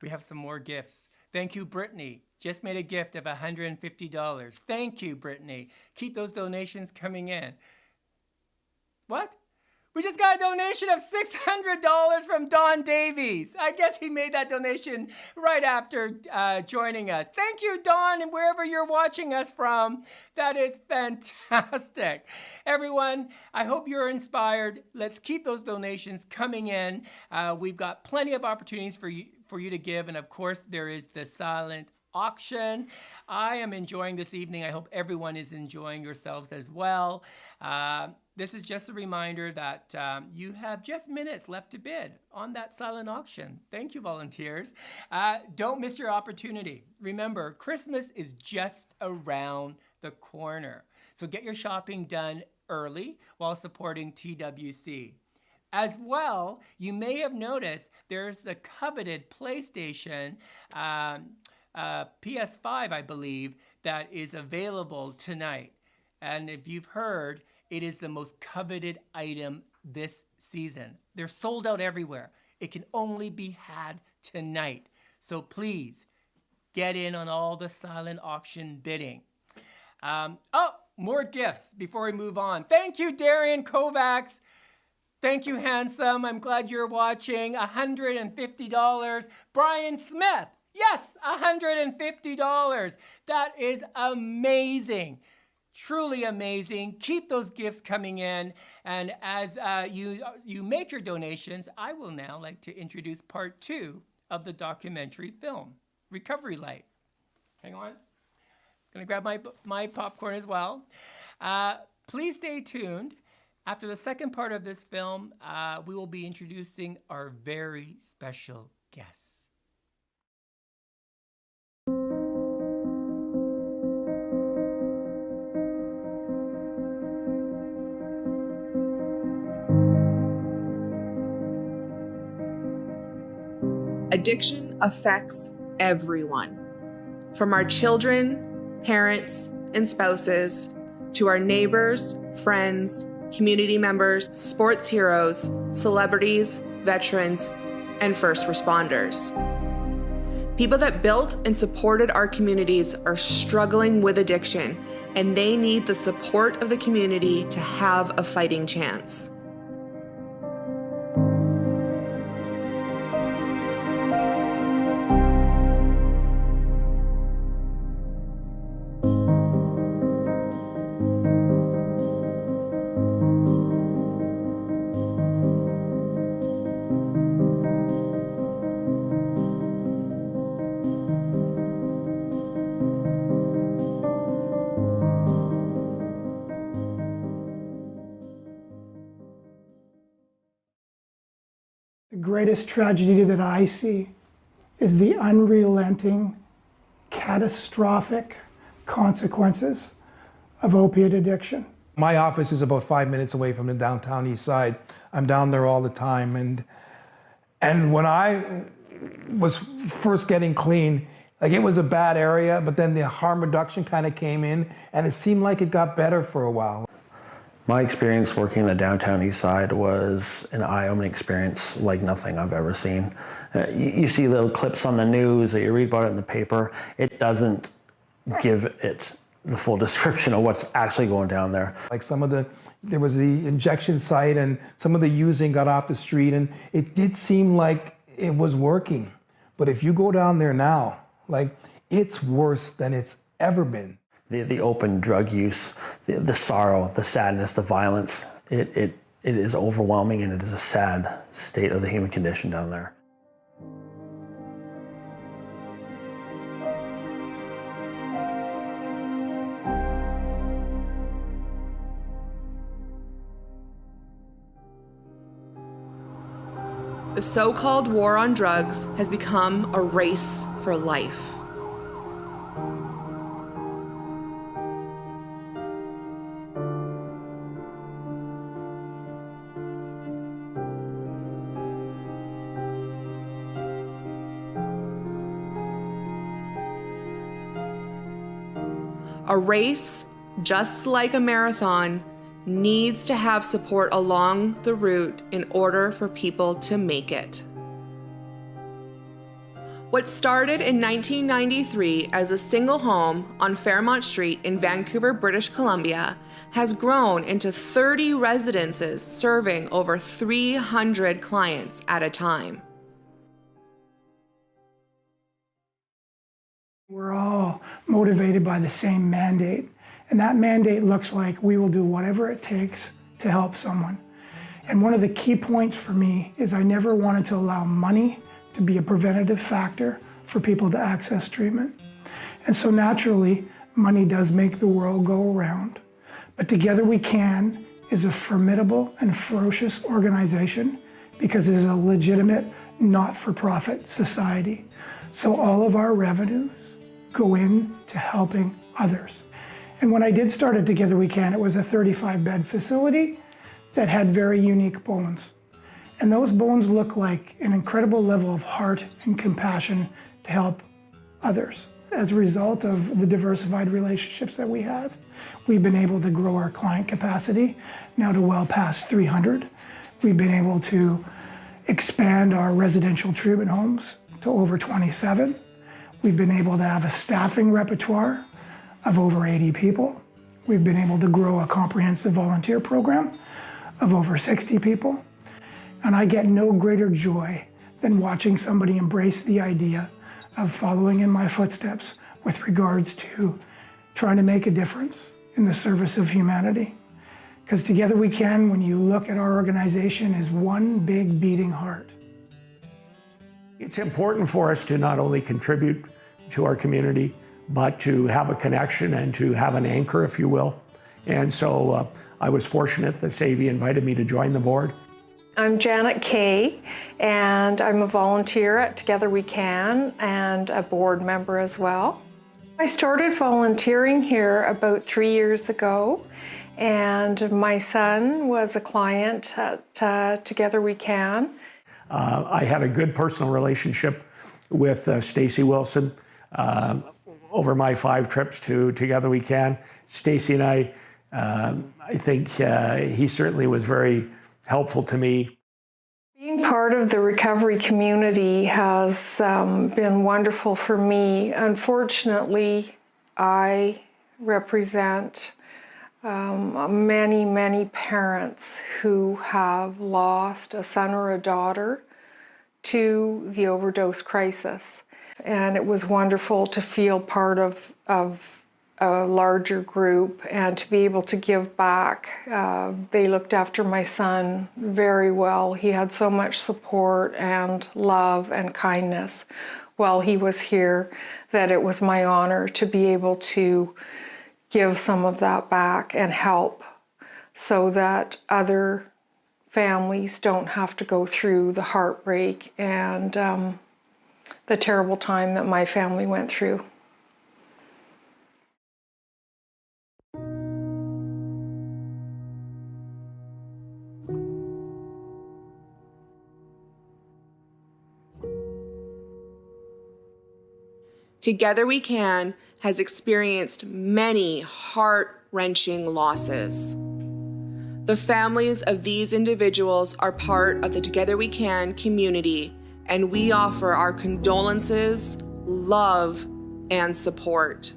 We have some more gifts. Thank you, Brittany. Just made a gift of $150. Thank you, Brittany. Keep those donations coming in. What? We just got a donation of $600 from Don Davies. I guess he made that donation right after joining us. Thank you, Don, and wherever you're watching us from. That is fantastic. Everyone, I hope you're inspired. Let's keep those donations coming in. We've got plenty of opportunities for you to give, and of course, there is the silent auction. I am enjoying this evening. I hope everyone is enjoying yourselves as well. This is just a reminder that you have just minutes left to bid on that silent auction. Thank you, volunteers. Don't miss your opportunity. Remember, Christmas is just around the corner. So get your shopping done early while supporting TWC. As well, you may have noticed there's a coveted PlayStation PS5, I believe, that is available tonight. And if you've heard, it is the most coveted item this season. They're sold out everywhere. It can only be had tonight. So please get in on all the silent auction bidding. More gifts before we move on. Thank you, Darian Kovacs. Thank you, handsome. I'm glad you're watching. $150. Brian Smith. Yes, $150. That is amazing. Truly amazing. Keep those gifts coming in. And as you make your donations, I will now like to introduce part 2 of the documentary film, Recovery Light. Hang on. Gonna grab my popcorn as well. Please stay tuned. After the second part of this film, we will be introducing our very special guests. Addiction affects everyone, from our children, parents, and spouses, to our neighbors, friends, community members, sports heroes, celebrities, veterans, and first responders. People that built and supported our communities are struggling with addiction, and they need the support of the community to have a fighting chance. The greatest tragedy that I see is the unrelenting, catastrophic consequences of opiate addiction. My office is about 5 minutes away from the downtown east side. I'm down there all the time. And when I was first getting clean, like it was a bad area, but then the harm reduction kind of came in and it seemed like it got better for a while. My experience working in the downtown east side was an eye-opening experience like nothing I've ever seen. You see little clips on the news or you read about it in the paper. It doesn't give it the full description of what's actually going down there. Like there was the injection site and some of the using got off the street and it did seem like it was working. But if you go down there now, like it's worse than it's ever been. The open drug use, the sorrow, the sadness, the violence, it is overwhelming, and it is a sad state of the human condition down there. The so-called war on drugs has become a race for life. A race, just like a marathon, needs to have support along the route in order for people to make it. What started in 1993 as a single home on Fairmont Street in Vancouver, British Columbia, has grown into 30 residences serving over 300 clients at a time. We're all motivated by the same mandate, and that mandate looks like we will do whatever it takes to help someone. And one of the key points for me is I never wanted to allow money to be a preventative factor for people to access treatment. And so naturally, money does make the world go around. But Together We Can is a formidable and ferocious organization because it is a legitimate, not-for-profit society. So all of our revenues go into helping others. And when I did start at Together We Can, it was a 35-bed facility that had very unique bones. And those bones look like an incredible level of heart and compassion to help others. As a result of the diversified relationships that we have, we've been able to grow our client capacity now to well past 300. We've been able to expand our residential treatment homes to over 27. We've been able to have a staffing repertoire of over 80 people. We've been able to grow a comprehensive volunteer program of over 60 people. And I get no greater joy than watching somebody embrace the idea of following in my footsteps with regards to trying to make a difference in the service of humanity. Because Together We Can, when you look at our organization, is one big beating heart. It's important for us to not only contribute to our community, but to have a connection and to have an anchor, if you will. And so I was fortunate that Savvy invited me to join the board. I'm Janet Kay, and I'm a volunteer at Together We Can and a board member as well. I started volunteering here about 3 years ago, and my son was a client at Together We Can. I had a good personal relationship with Stacey Wilson over my 5 trips to Together We Can. Stacey and I think he certainly was very helpful to me. Being part of the recovery community has been wonderful for me. Unfortunately, I represent many, many parents who have lost a son or a daughter to the overdose crisis. And it was wonderful to feel part of a larger group and to be able to give back. They looked after my son very well. He had so much support and love and kindness while he was here that it was my honor to be able to give some of that back and help so that other families don't have to go through the heartbreak and the terrible time that my family went through. Together We Can has experienced many heart-wrenching losses. The families of these individuals are part of the Together We Can community, and we offer our condolences, love, and support.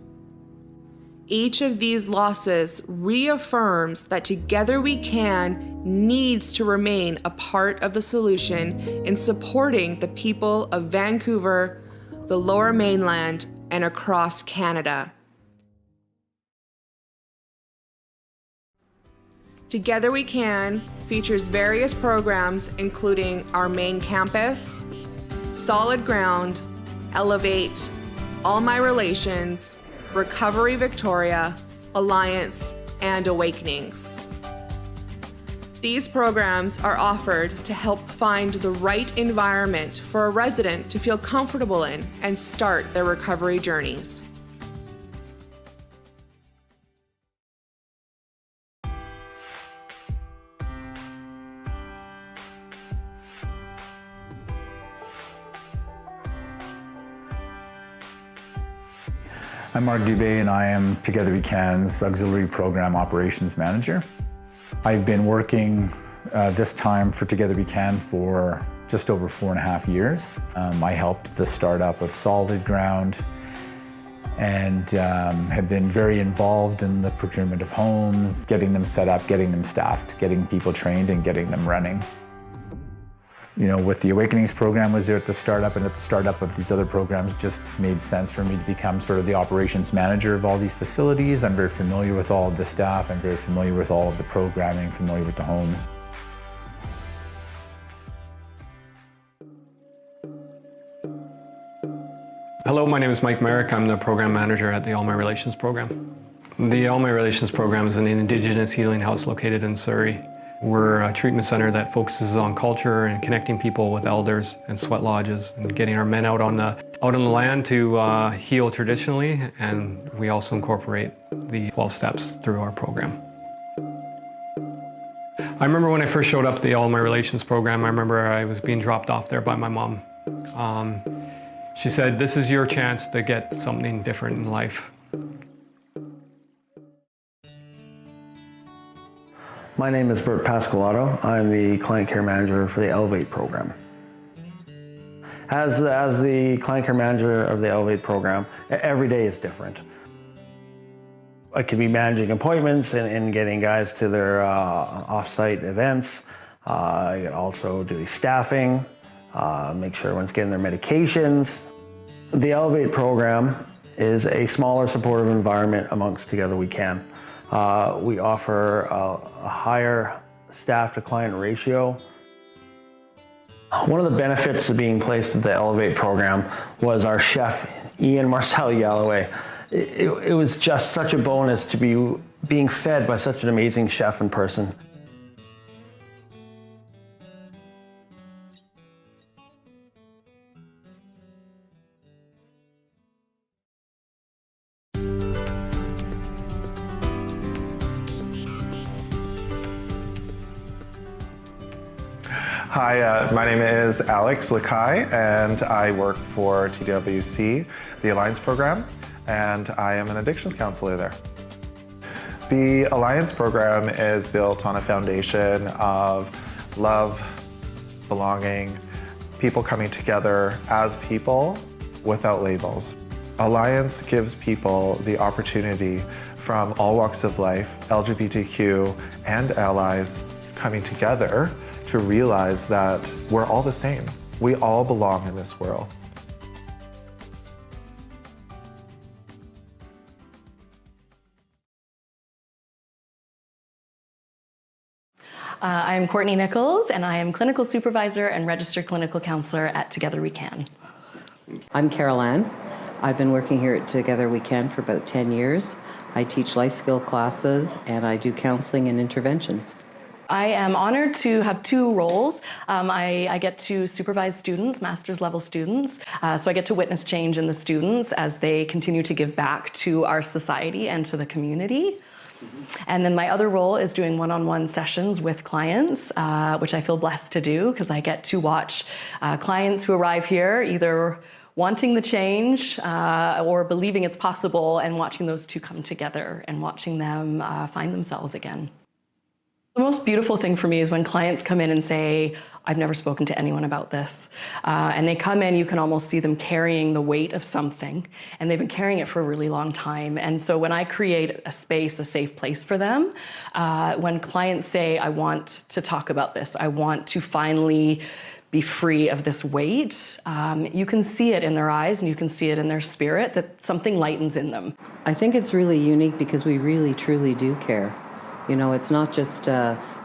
Each of these losses reaffirms that Together We Can needs to remain a part of the solution in supporting the people of Vancouver, the Lower Mainland, and across Canada. Together We Can features various programs including our main campus, Solid Ground, Elevate, All My Relations, Recovery Victoria, Alliance, and Awakenings. These programs are offered to help find the right environment for a resident to feel comfortable in and start their recovery journeys. I'm Mark Dubé and I am Together We Can's Auxiliary Program Operations Manager. I've been working this time for Together We Can for just over 4.5 years. I helped the startup of Solid Ground and have been very involved in the procurement of homes, getting them set up, getting them staffed, getting people trained and getting them running. You know, with the Awakenings program was there at the startup, and at the startup of these other programs just made sense for me to become sort of the operations manager of all these facilities. I'm very familiar with all of the staff, I'm very familiar with all of the programming, familiar with the homes. Hello, my name is Mike Merrick. I'm the program manager at the All My Relations program. The All My Relations program is an Indigenous healing house located in Surrey. We're a treatment center that focuses on culture and connecting people with elders and sweat lodges and getting our men out on the land to heal traditionally, and we also incorporate the 12 steps through our program. I remember when I first showed up at the All My Relations program, I remember I was being dropped off there by my mom. She said, "This is your chance to get something different in life." My name is Bert Pascalato. I'm the client care manager for the Elevate program. As the client care manager of the Elevate program, every day is different. I could be managing appointments and getting guys to their off-site events. I could also do staffing, make sure everyone's getting their medications. The Elevate program is a smaller supportive environment amongst Together We Can. We offer a higher staff to client ratio. One of the benefits of being placed at the Elevate program was our chef, Ian Marcel Galloway. It was just such a bonus to be being fed by such an amazing chef in person. Hi, my name is Alex Lakai, and I work for TWC, the Alliance program, and I am an addictions counselor there. The Alliance program is built on a foundation of love, belonging, people coming together as people without labels. Alliance gives people the opportunity from all walks of life, LGBTQ and allies, coming together to realize that we're all the same. We all belong in this world. I'm Courtney Nichols, and I am clinical supervisor and registered clinical counselor at Together We Can. I'm Carol Ann. I've been working here at Together We Can for about 10 years. I teach life skill classes, and I do counseling and interventions. I am honored to have two roles. I get to supervise students, master's level students. So I get to witness change in the students as they continue to give back to our society and to the community. And then my other role is doing one-on-one sessions with clients, which I feel blessed to do because I get to watch clients who arrive here either wanting the change or believing it's possible, and watching those two come together and watching them find themselves again. The most beautiful thing for me is when clients come in and say, "I've never spoken to anyone about this." And they come in, you can almost see them carrying the weight of something, and they've been carrying it for a really long time. And so when I create a space, a safe place for them, when clients say, "I want to talk about this, I want to finally be free of this weight," you can see it in their eyes and you can see it in their spirit that something lightens in them. I think it's really unique because we really, truly do care. You know, it's not just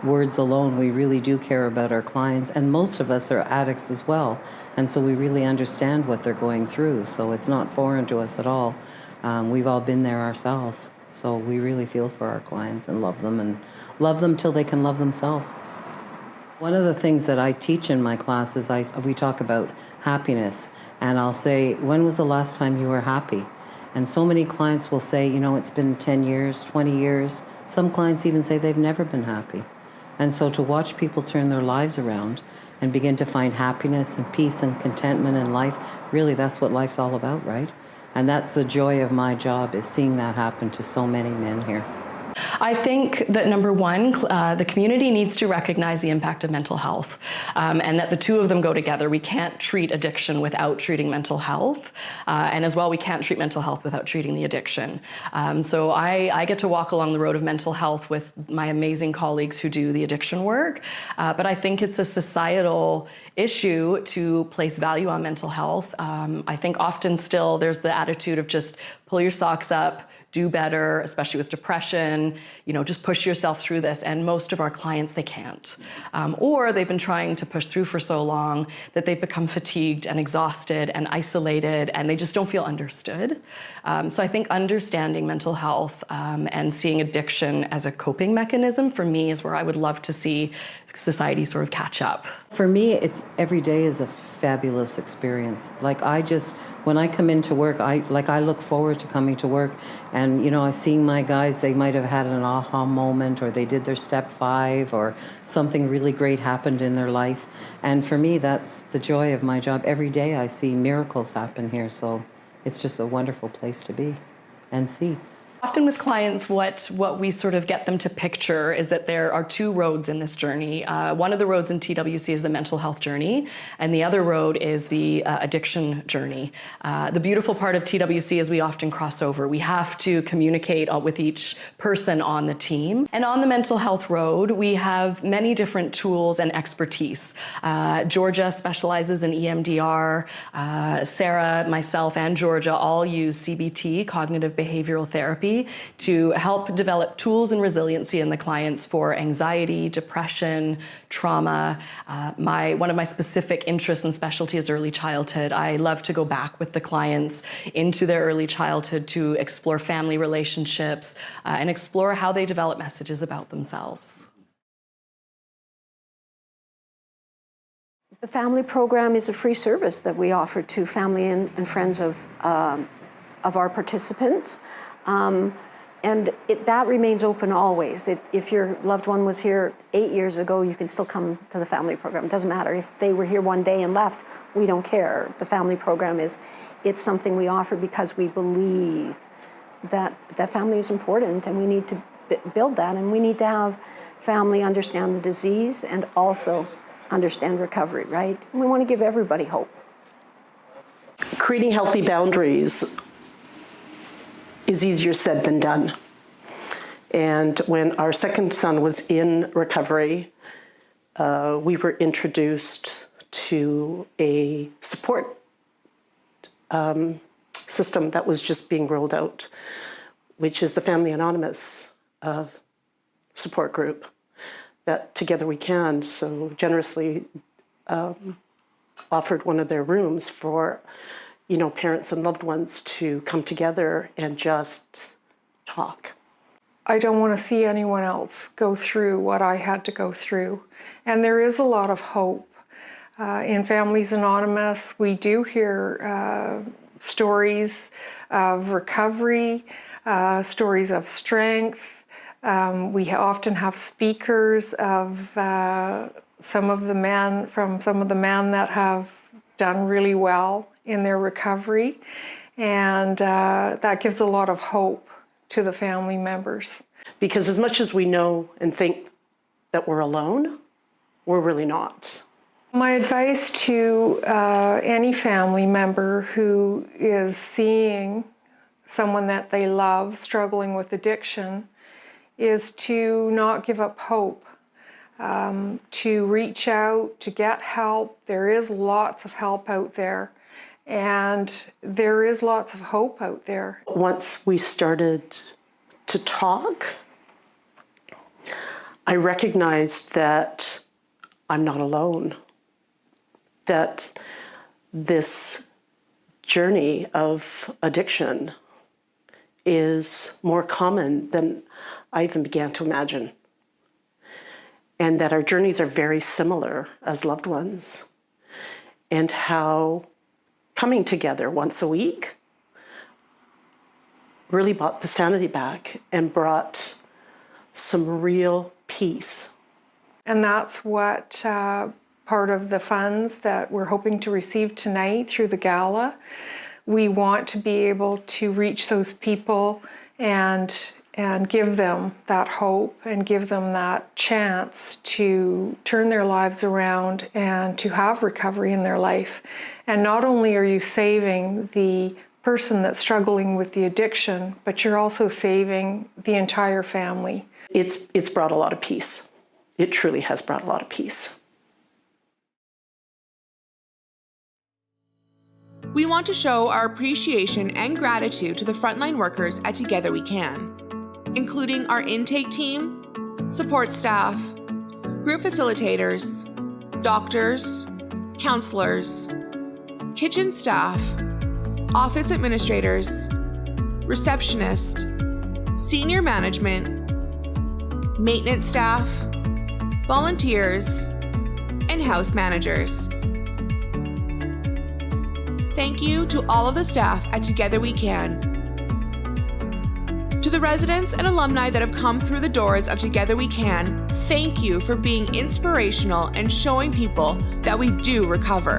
words alone. We really do care about our clients, and most of us are addicts as well. And so we really understand what they're going through. So it's not foreign to us at all. We've all been there ourselves. So we really feel for our clients and love them till they can love themselves. One of the things that I teach in my classes, we talk about happiness. And I'll say, when was the last time you were happy? And so many clients will say, you know, it's been 10 years, 20 years. Some clients even say they've never been happy. And so to watch people turn their lives around and begin to find happiness and peace and contentment in life, really that's what life's all about, right? And that's the joy of my job, is seeing that happen to so many men here. I think that number one, the community needs to recognize the impact of mental health, and that the two of them go together. We can't treat addiction without treating mental health, and as well, we can't treat mental health without treating the addiction. So I get to walk along the road of mental health with my amazing colleagues who do the addiction work, but I think it's a societal issue to place value on mental health. I think often still there's the attitude of just pull your socks up, do better, especially with depression, just push yourself through this. And most of our clients, they can't. Or they've been trying to push through for so long that they've become fatigued and exhausted and isolated, and they just don't feel understood. So I think understanding mental health and seeing addiction as a coping mechanism, for me, is where I would love to see society sort of catch up. For me, it's every day is a fabulous experience. When I come into work, I look forward to coming to work, and I seeing my guys, they might have had an aha moment, or they did their step 5, or something really great happened in their life. And for me, that's the joy of my job. Every day I see miracles happen here, so it's just a wonderful place to be and see. Often with clients, what we sort of get them to picture is that there are two roads in this journey. One of the roads in TWC is the mental health journey, and the other road is the addiction journey. The beautiful part of TWC is we often cross over. We have to communicate with each person on the team. And on the mental health road, we have many different tools and expertise. Georgia specializes in EMDR. Sarah, myself, and Georgia all use CBT, cognitive behavioral therapy, to help develop tools and resiliency in the clients for anxiety, depression, trauma. One of my specific interests and specialty is early childhood. I love to go back with the clients into their early childhood to explore family relationships and explore how they develop messages about themselves. The family program is a free service that we offer to family and friends of our participants. That remains open always. If your loved one was here 8 years ago, you can still come to the family program. It doesn't matter. If they were here one day and left, we don't care. The family program it's something we offer because we believe that family is important, and we need to build that, and we need to have family understand the disease and also understand recovery, right? And we want to give everybody hope. Creating healthy boundaries is easier said than done. And when our second son was in recovery, we were introduced to a support system that was just being rolled out, which is the Family Anonymous support group that Together We Can so generously offered one of their rooms for parents and loved ones to come together and just talk. I don't want to see anyone else go through what I had to go through. And there is a lot of hope. In Families Anonymous, we do hear stories of recovery, stories of strength. We often have speakers of some of the men that have done really well in their recovery, and that gives a lot of hope to the family members. Because as much as we know and think that we're alone, we're really not. My advice to any family member who is seeing someone that they love struggling with addiction is to not give up hope, to reach out, to get help. There is lots of help out there. And there is lots of hope out there. Once we started to talk, I recognized that I'm not alone, that this journey of addiction is more common than I even began to imagine, and that our journeys are very similar as loved ones, and how coming together once a week really brought the sanity back and brought some real peace. And that's what part of the funds that we're hoping to receive tonight through the gala we want to be able to reach those people and give them that hope and give them that chance to turn their lives around and to have recovery in their life. And not only are you saving the person that's struggling with the addiction, but you're also saving the entire family. It's brought a lot of peace. It truly has brought a lot of peace. We want to show our appreciation and gratitude to the frontline workers at Together We Can, including our intake team, support staff, group facilitators, doctors, counselors, kitchen staff, office administrators, receptionist, senior management, maintenance staff, volunteers, and house managers. Thank you to all of the staff at Together We Can. To the residents and alumni that have come through the doors of Together We Can, thank you for being inspirational and showing people that we do recover.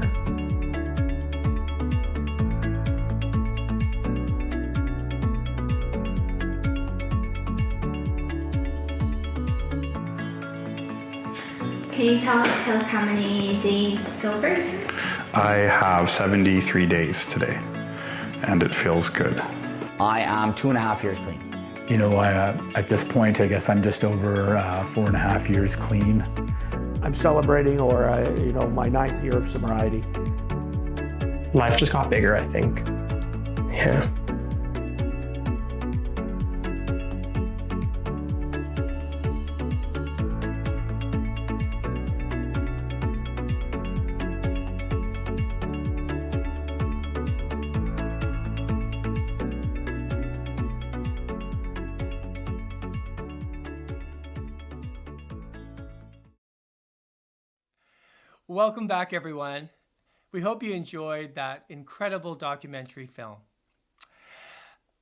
Can you tell us how many days sober? I have 73 days today, and it feels good. I am 2.5 years clean. You know, at this point, I guess I'm just over 4.5 years clean. I'm celebrating, or my 9th year of sobriety. Life just got bigger, I think. Yeah. Welcome back, everyone. We hope you enjoyed that incredible documentary film.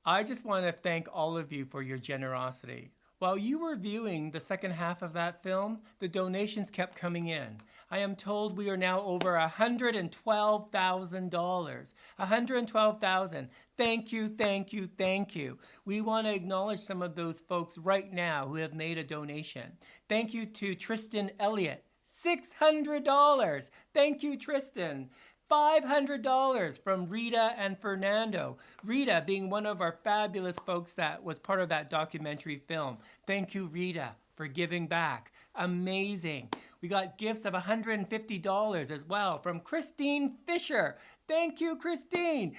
I just want to thank all of you for your generosity. While you were viewing the second half of that film, the donations kept coming in. I am told we are now over $112,000. $112,000. Thank you, thank you, thank you. We want to acknowledge some of those folks right now who have made a donation. Thank you to Tristan Elliott. $600. Thank you, Tristan. $500 from Rita and Fernando. Rita being one of our fabulous folks that was part of that documentary film. Thank you, Rita, for giving back. Amazing. We got gifts of $150 as well from Christine Fisher. Thank you, Christine.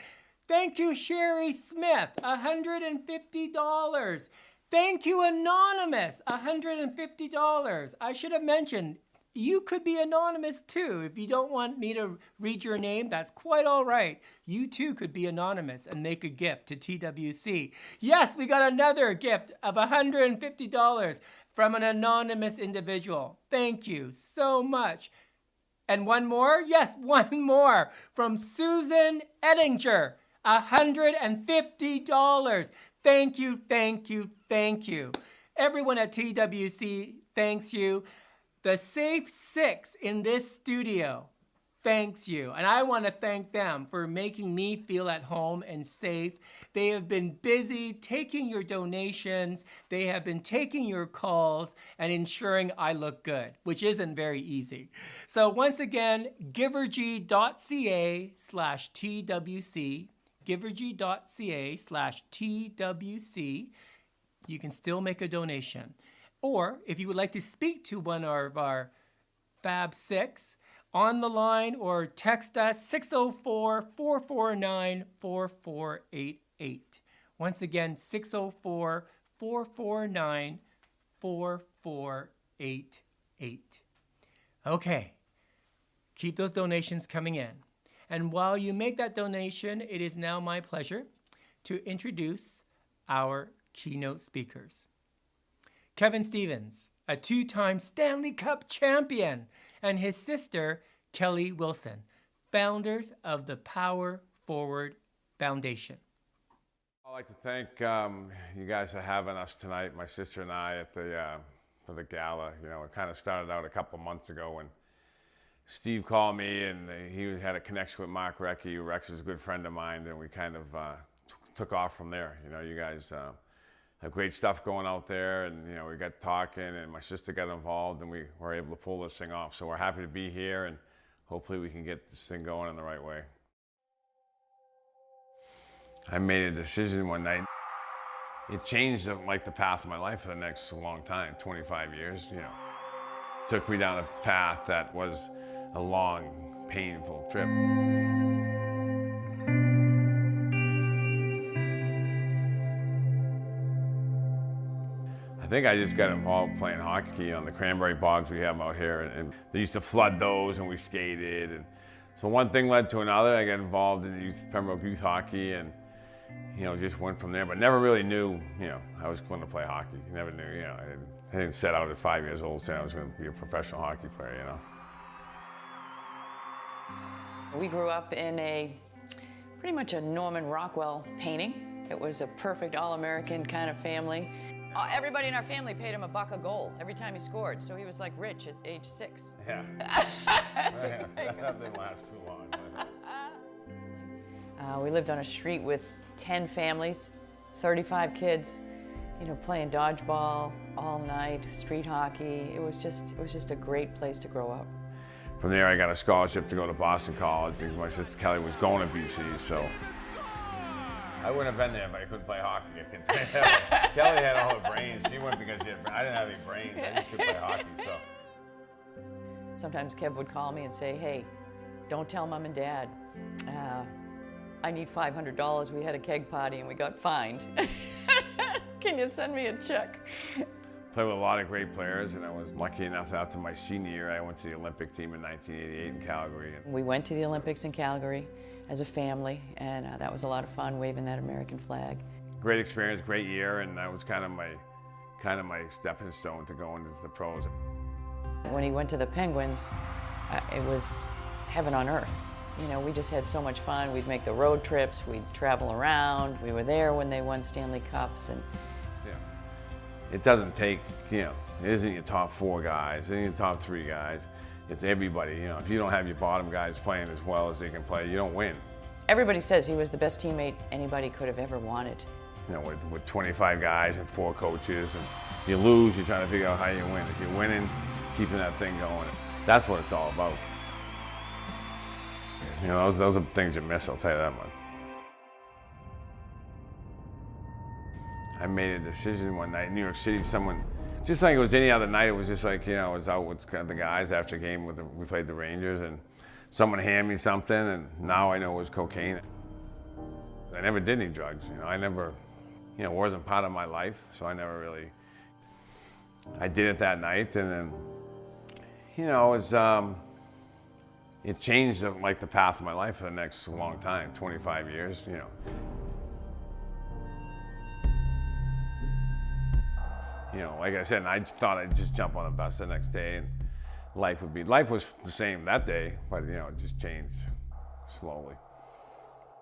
Thank you, Sherry Smith. $150. Thank you, Anonymous. $150. I should have mentioned, you could be anonymous too. If you don't want me to read your name, that's quite all right. You too could be anonymous and make a gift to TWC. Yes, we got another gift of $150 from an anonymous individual. Thank you so much. And one more? Yes, one more from Susan Ettinger. $150. Thank you, thank you, thank you. Everyone at TWC thanks you. The Safe Six in this studio thanks you. And I want to thank them for making me feel at home and safe. They have been busy taking your donations. They have been taking your calls and ensuring I look good, which isn't very easy. So once again, givergy.ca/TWC, givergy.ca/TWC. You can still make a donation. Or if you would like to speak to one of our Fab Six, on the line or text us 604-449-4488. Once again, 604-449-4488. Okay, keep those donations coming in. And while you make that donation, it is now my pleasure to introduce our keynote speakers. Kevin Stevens, a 2-time Stanley Cup champion, and his sister, Kelli Wilson, founders of the Power Forward Foundation. I'd like to thank you guys for having us tonight, my sister and I, at the for the gala. You know, it kind of started out a couple months ago when Steve called me, and he had a connection with Mark Recchi. Rex is a good friend of mine, and we kind of took off from there. You know, you guys have great stuff going out there, and you know, we got talking, and my sister got involved, and we were able to pull this thing off. So we're happy to be here, and hopefully we can get this thing going in the right way. I made a decision one night. It changed like the path of my life for the next long time, 25 years, you know. Took me down a path that was a long, painful trip. I think I just got involved playing hockey on the cranberry bogs we have out here, and they used to flood those, and we skated. And so one thing led to another. I got involved in Pembroke youth hockey, and you know, just went from there. But never really knew, you know, I was going to play hockey. Never knew, you know. I didn't set out at 5 years old saying I was going to be a professional hockey player, you know. We grew up in pretty much a Norman Rockwell painting. It was a perfect all-American kind of family. Everybody in our family paid him $1 a goal every time he scored, so he was like rich at age 6. Yeah. That didn't last too long. We lived on a street with 10 families, 35 kids, you know, playing dodgeball all night, street hockey. It was just a great place to grow up. From there, I got a scholarship to go to Boston College. My sister Kelli was going to BC, so I wouldn't have been there if I couldn't play hockey. Kelli had all the brains. She went because I didn't have any brains. I just could play hockey. So sometimes Kev would call me and say, "Hey, don't tell Mom and Dad. I need $500. We had a keg party and we got fined. Can you send me a check?" Played with a lot of great players, and I was lucky enough after my senior year, I went to the Olympic team in 1988 in Calgary. We went to the Olympics in Calgary as a family, and that was a lot of fun, waving that American flag. Great experience, great year, and that was kind of my stepping stone to go into the pros. When he went to the Penguins, it was heaven on earth. You know, we just had so much fun. We'd make the road trips, we'd travel around. We were there when they won Stanley Cups. And it doesn't take, you know, it isn't your top 4 guys, it isn't your top 3 guys. It's everybody, you know. If you don't have your bottom guys playing as well as they can play, you don't win. Everybody says he was the best teammate anybody could have ever wanted. You know, with 25 guys and 4 coaches, and you lose, you're trying to figure out how you win. If you're winning, keeping that thing going. That's what it's all about. You know, those are things you miss, I'll tell you that much. I made a decision one night in New York City. Someone, just like it was any other night, it was just like, you know, I was out with the guys after a game we played the Rangers, and someone handed me something, and now I know it was cocaine. I never did any drugs, you know. I never, you know, it wasn't part of my life, so I never really, I did it that night, and then, you know, it changed like the path of my life for the next long time, 25 years, you know. You know, like I said, and I thought I'd just jump on a bus the next day, and life was the same that day, but you know, it just changed slowly.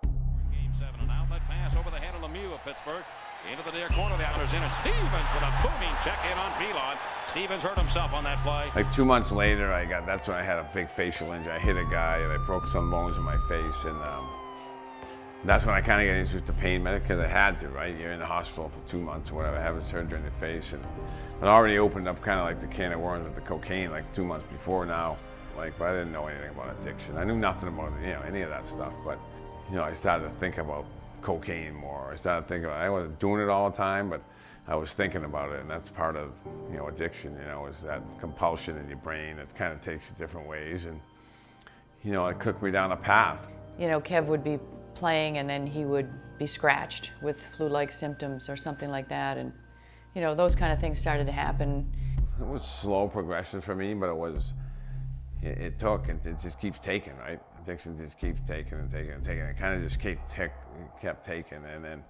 Game 7, an outlet pass over the head of Lemieux of Pittsburgh. Into the near corner, the Islanders in, and Stevens with a booming check in on Pilon. Stevens hurt himself on that play. Like 2 months later, that's when I had a big facial injury. I hit a guy, and I broke some bones in my face, and that's when I kind of got introduced to pain medicine, because I had to, right? You're in the hospital for 2 months or whatever, having surgery in the face, and it already opened up kind of like the can of worms with the cocaine like 2 months before now. Like, but I didn't know anything about addiction. I knew nothing about, you know, any of that stuff, but you know, I started to think about cocaine more. I started thinking about, I wasn't doing it all the time, but I was thinking about it, and that's part of, you know, addiction, you know, is that compulsion in your brain that kind of takes you different ways, and you know, it took me down a path. You know, Kev would be playing and then he would be scratched with flu-like symptoms or something like that, and you know, those kind of things started to happen. It was slow progression for me, but it took, and it just keeps taking, right? Addiction just keeps taking and taking and taking. It kind of just kept taking, and then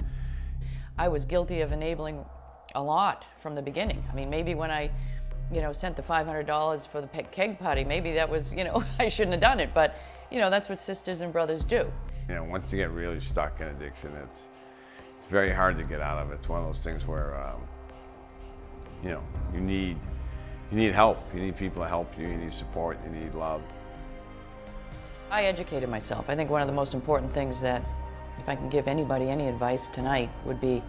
I was guilty of enabling a lot from the beginning. I mean, maybe when I, you know, sent the $500 for the keg party, maybe that was, you know, I shouldn't have done it, but you know, that's what sisters and brothers do. You know, once you get really stuck in addiction, it's very hard to get out of it. It's one of those things where, you know, you need help. You need people to help you. You need support. You need love. I educated myself. I think one of the most important things that, if I can give anybody any advice tonight, would be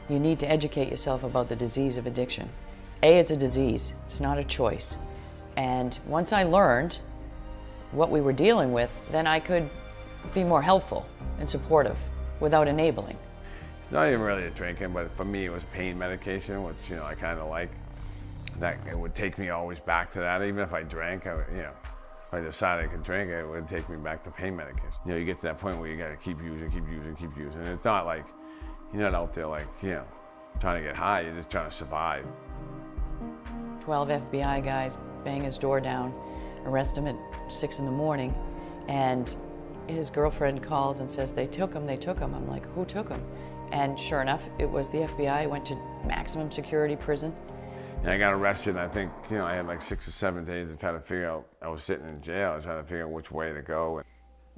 you need to educate yourself about the disease of addiction. It's a disease, it's not a choice. And once I learned what we were dealing with, then I could be more helpful and supportive without enabling. It's not even really a drinking, but for me it was pain medication, which I kind of like. That it would take me always back to that. Even if I drank, if I decided I could drink, it would take me back to pain medication. You get to that point where you got to keep using. And it's not like you're not out there like trying to get high. You're just trying to survive. 12 FBI guys bang his door down, arrest him at 6 in the morning, and his girlfriend calls and says, they took him. I'm like, who took him? And sure enough, it was the FBI. Went to maximum security prison. And I got arrested, and I think, I had like 6 or 7 days to try to figure out, I was sitting in jail, I was trying to figure out which way to go.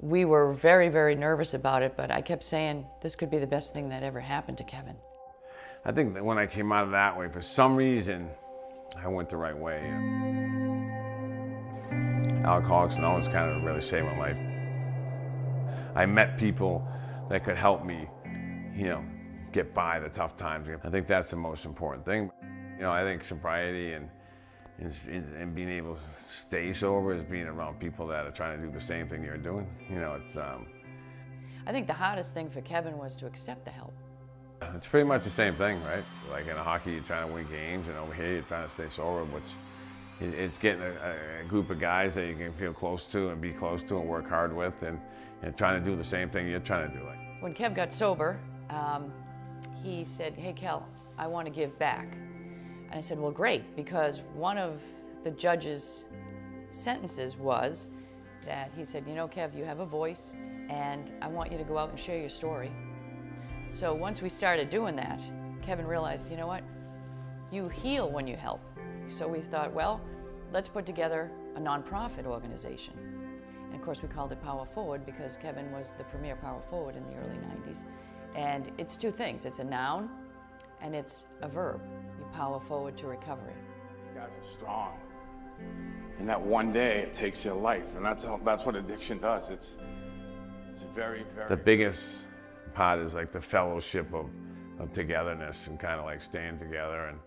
We were very, very nervous about it, but I kept saying, this could be the best thing that ever happened to Kevin. I think that when I came out of that way, for some reason, I went the right way. Alcoholics Anonymous kind of really saved my life. I met people that could help me, get by the tough times. I think that's the most important thing. I think sobriety and being able to stay sober is being around people that are trying to do the same thing you're doing. I think the hardest thing for Kevin was to accept the help. It's pretty much the same thing, right? Like in hockey, you're trying to win games, and over here, you're trying to stay sober, which it's getting a group of guys that you can feel close to and be close to and work hard with, and trying to do the same thing you're trying to do. When Kev got sober, he said, hey, Kel, I want to give back. And I said, well, great, because one of the judge's sentences was that he said, Kev, you have a voice, and I want you to go out and share your story. So once we started doing that, Kevin realized, you know what? You heal when you help. So we thought, well, let's put together a nonprofit organization. And of course, we called it Power Forward because Kevin was the premier power forward in the early 90s. And it's two things. It's a noun and it's a verb. You power forward to recovery. These guys are strong. And that one day, it takes your life. And that's what addiction does. It's very, very... The biggest part is like the fellowship of togetherness and kind of like staying together and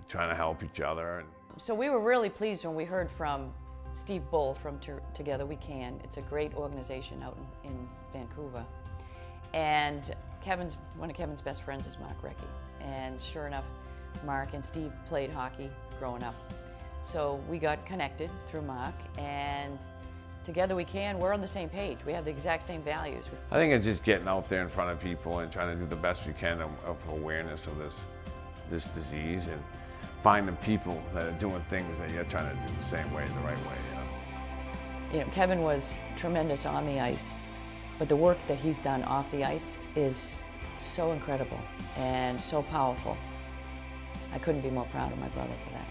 trying to help each other. So we were really pleased when we heard from Steve Bull from Together We Can. It's a great organization out in Vancouver. And one of Kevin's best friends is Mark Recchi. And sure enough, Mark and Steve played hockey growing up. So we got connected through Mark, and Together We Can, we're on the same page. We have the exact same values. I think it's just getting out there in front of people and trying to do the best we can of awareness of this disease, and finding people that are doing things that you're trying to do the same way, the right way. Kevin was tremendous on the ice, but the work that he's done off the ice is so incredible and so powerful. I couldn't be more proud of my brother for that.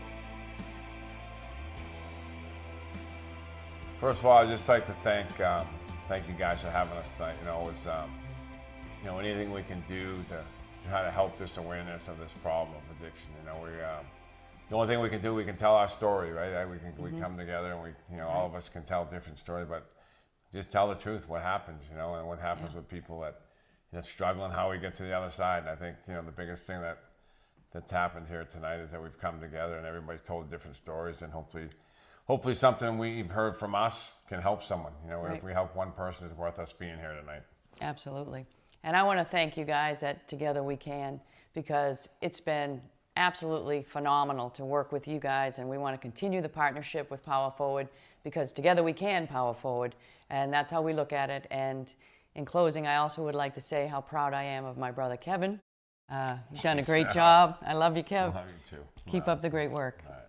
First of all, I'd just like to thank you guys for having us tonight. Anything we can do to try to help this awareness of this problem of addiction. The only thing we can do, we can tell our story, right? We come together and all of us can tell different stories, but just tell the truth, what happens, and what happens with people that struggle and how we get to the other side. And I think, the biggest thing that's happened here tonight is that we've come together and everybody's told different stories, and hopefully something we've heard from us can help someone. Right. If we help one person, it's worth us being here tonight. Absolutely. And I want to thank you guys at Together We Can, because it's been absolutely phenomenal to work with you guys, and we want to continue the partnership with Power Forward, because together we can power forward, and that's how we look at it. And in closing, I also would like to say how proud I am of my brother Kevin. He's done a great job. I love you, Kev. I love you too. Keep up the great work. All right.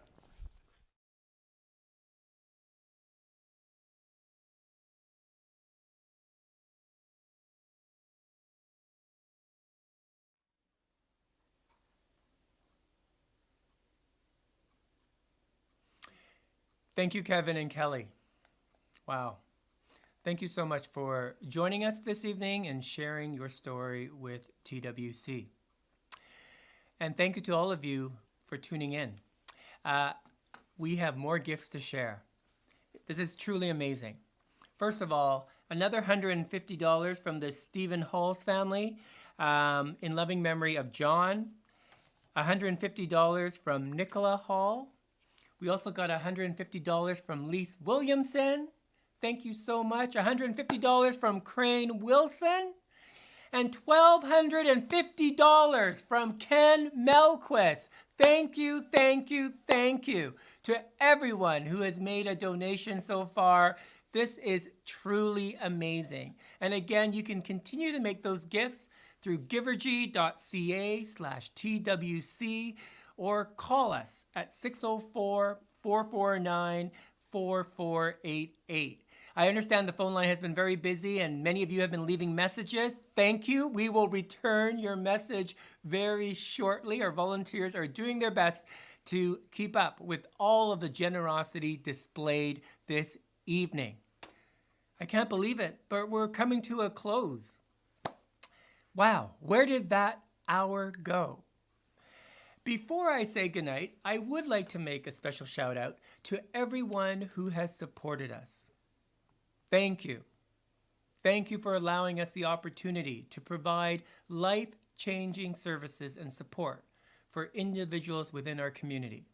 Thank you, Kevin and Kelli. Wow. Thank you so much for joining us this evening and sharing your story with TWC. And thank you to all of you for tuning in. We have more gifts to share. This is truly amazing. First of all, another $150 from the Stephen Halls family in loving memory of John. $150 from Nicola Hall. We also got $150 from Lise Williamson. Thank you so much. $150 from Crane Wilson. And $1,250 from Ken Melquist. Thank you, thank you, thank you to everyone who has made a donation so far. This is truly amazing. And again, you can continue to make those gifts through givergy.ca/TWC or call us at 604-449-4488. I understand the phone line has been very busy and many of you have been leaving messages. Thank you. We will return your message very shortly. Our volunteers are doing their best to keep up with all of the generosity displayed this evening. I can't believe it, but we're coming to a close. Wow, where did that hour go? Before I say goodnight, I would like to make a special shout out to everyone who has supported us. Thank you. Thank you for allowing us the opportunity to provide life-changing services and support for individuals within our community.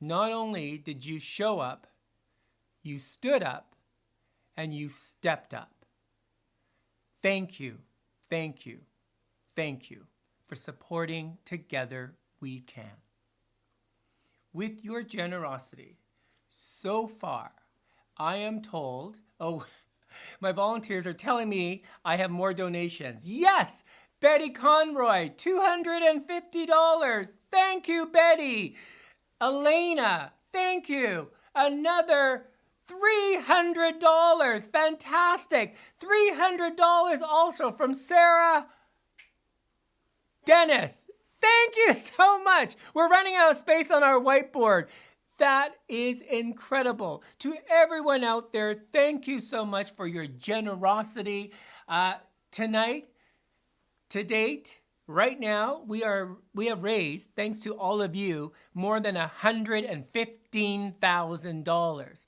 Not only did you show up, you stood up, and you stepped up. Thank you, thank you, thank you for supporting Together We Can. With your generosity, so far, I am told, my volunteers are telling me I have more donations. Yes, Betty Conroy, $250. Thank you, Betty. Elena, thank you. Another $300. Fantastic. $300 also from Sarah Dennis. Thank you so much. We're running out of space on our whiteboard. That is incredible. To everyone out there, thank you so much for your generosity. Tonight, to date, right now, we have raised, thanks to all of you, more than $115,000.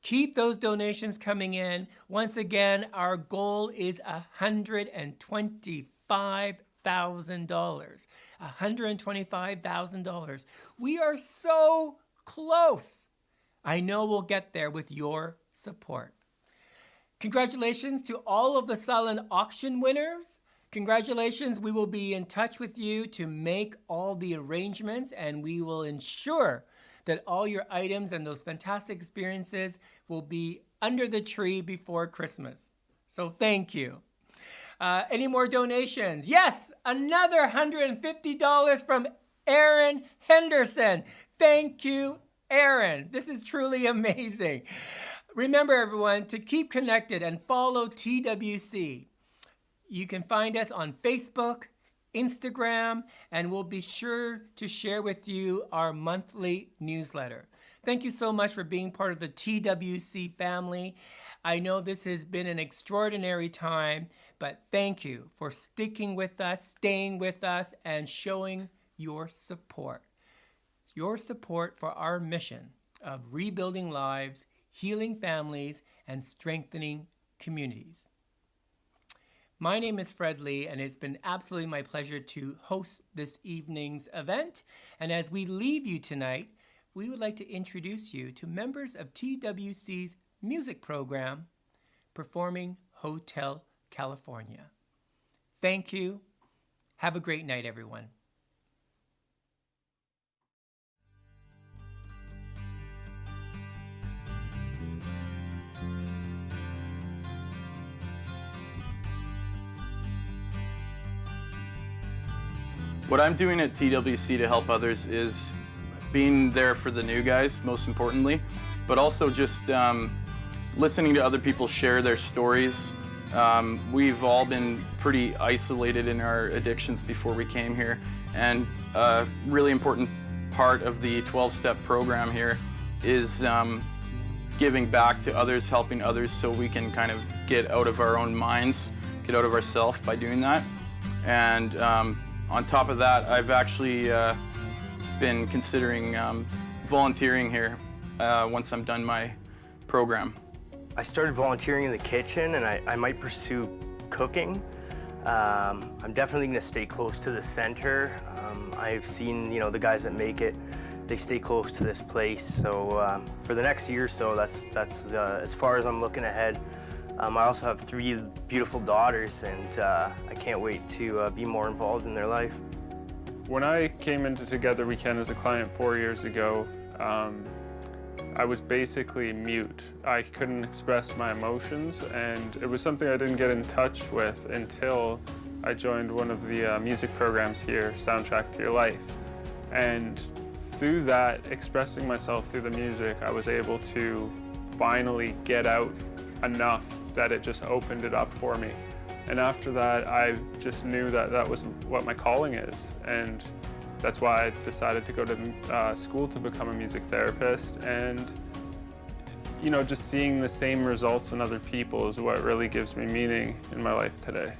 Keep those donations coming in. Once again, our goal is $125,000. $125,000. We are so close. I know we'll get there with your support. Congratulations to all of the silent auction winners. Congratulations. We will be in touch with you to make all the arrangements, and we will ensure that all your items and those fantastic experiences will be under the tree before Christmas. So thank you. Any more donations? Yes, another $150 from Aaron Henderson. Thank you, Aaron. This is truly amazing. Remember, everyone, to keep connected and follow TWC. You can find us on Facebook, Instagram, and we'll be sure to share with you our monthly newsletter. Thank you so much for being part of the TWC family. I know this has been an extraordinary time, but thank you for sticking with us, staying with us, and showing your support. Your support for our mission of rebuilding lives, healing families, and strengthening communities. My name is Fred Lee, and it's been absolutely my pleasure to host this evening's event. And as we leave you tonight, we would like to introduce you to members of TWC's music program, Performing Hotel California. Thank you. Have a great night, everyone. What I'm doing at TWC to help others is being there for the new guys, most importantly, but also just listening to other people share their stories. We've all been pretty isolated in our addictions before we came here, and a really important part of the 12-step program here is giving back to others, helping others, so we can kind of get out of our own minds, get out of ourselves by doing that. And on top of that, I've actually been considering volunteering here once I'm done my program. I started volunteering in the kitchen, and I might pursue cooking. I'm definitely going to stay close to the center. I've seen, the guys that make it, they stay close to this place. So for the next year or so, that's as far as I'm looking ahead. I also have 3 beautiful daughters, and I can't wait to be more involved in their life. When I came into Together We Can as a client 4 years ago, I was basically mute. I couldn't express my emotions, and it was something I didn't get in touch with until I joined one of the music programs here, Soundtrack to Your Life. And through that, expressing myself through the music, I was able to finally get out enough that it just opened it up for me. And after that, I just knew that that was what my calling is. And that's why I decided to go to school to become a music therapist. And, just seeing the same results in other people is what really gives me meaning in my life today.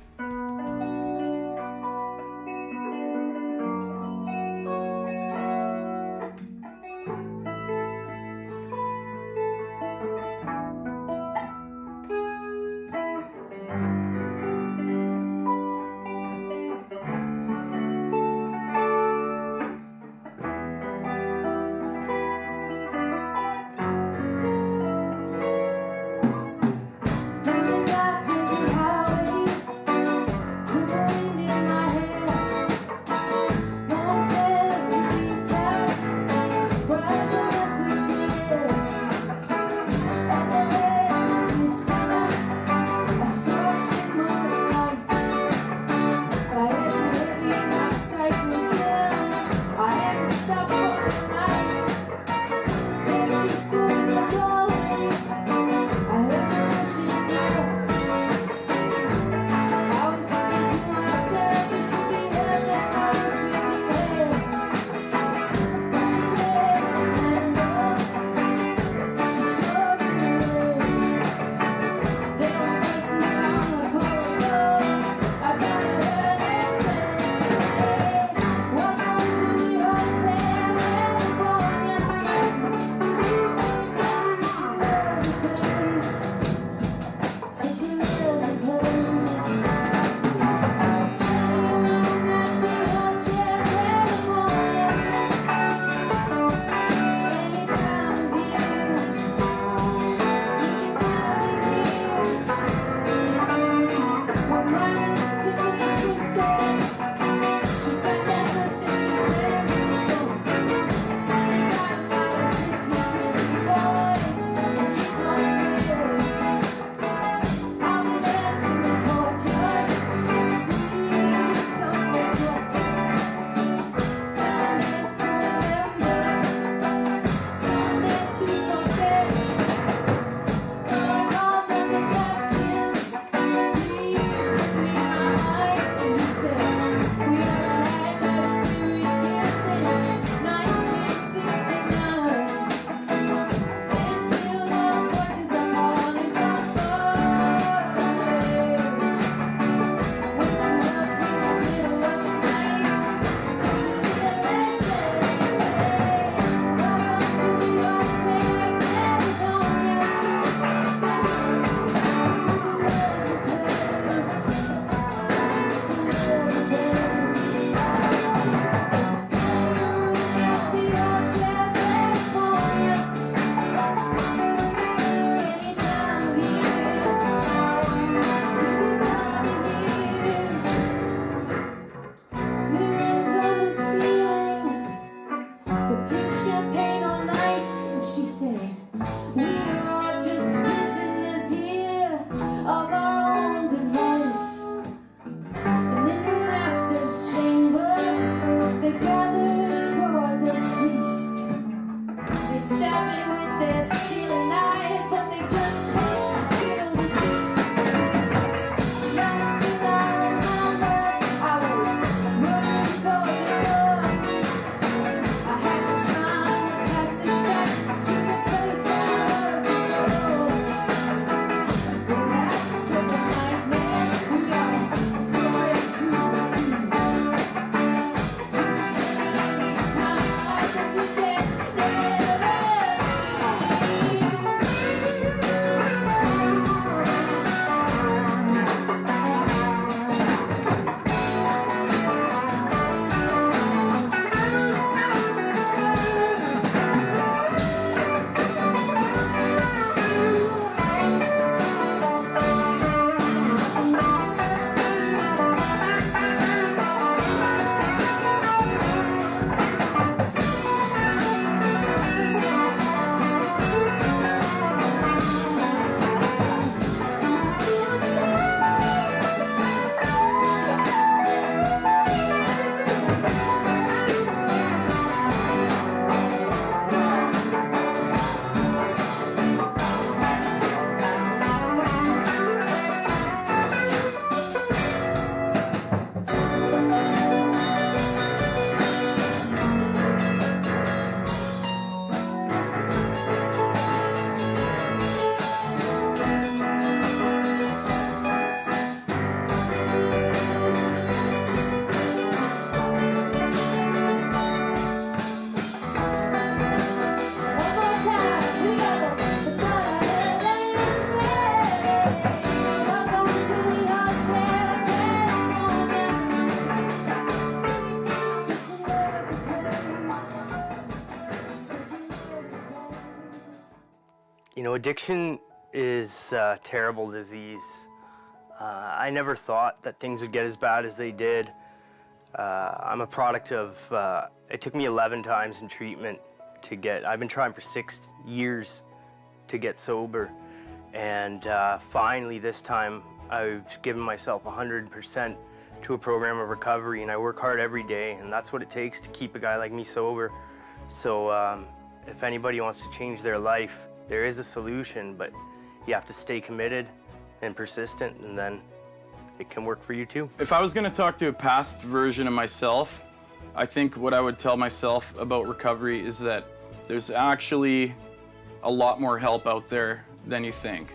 know, addiction is a terrible disease. I never thought that things would get as bad as they did. I'm a product of, it took me 11 times in treatment to get, I've been trying for 6 years to get sober. And finally this time I've given myself 100% to a program of recovery, and I work hard every day, and that's what it takes to keep a guy like me sober. So if anybody wants to change their life, there is a solution, but you have to stay committed and persistent, and then it can work for you too. If I was going to talk to a past version of myself, I think what I would tell myself about recovery is that there's actually a lot more help out there than you think.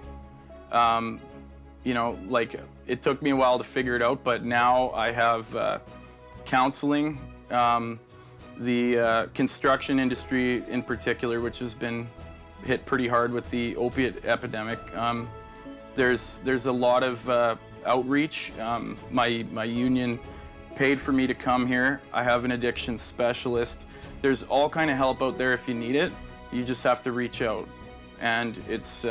You know, like, it took me a while to figure it out, but now I have counseling. The construction industry in particular, which has been hit pretty hard with the opiate epidemic, there's a lot of outreach. My union paid for me to come here. I have an addiction specialist. There's all kind of help out there if you need it. You just have to reach out, and it's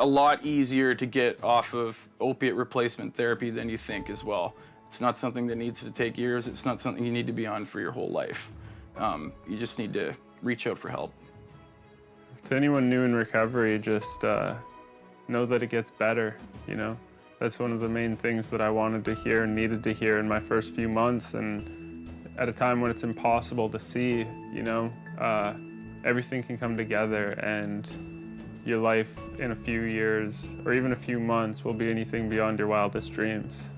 a lot easier to get off of opiate replacement therapy than you think as well. It's not something that needs to take years. It's not something you need to be on for your whole life. You just need to reach out for help. To anyone new in recovery, just know that it gets better, you know? That's one of the main things that I wanted to hear and needed to hear in my first few months, and at a time when it's impossible to see, you know? Everything can come together, and your life in a few years or even a few months will be anything beyond your wildest dreams.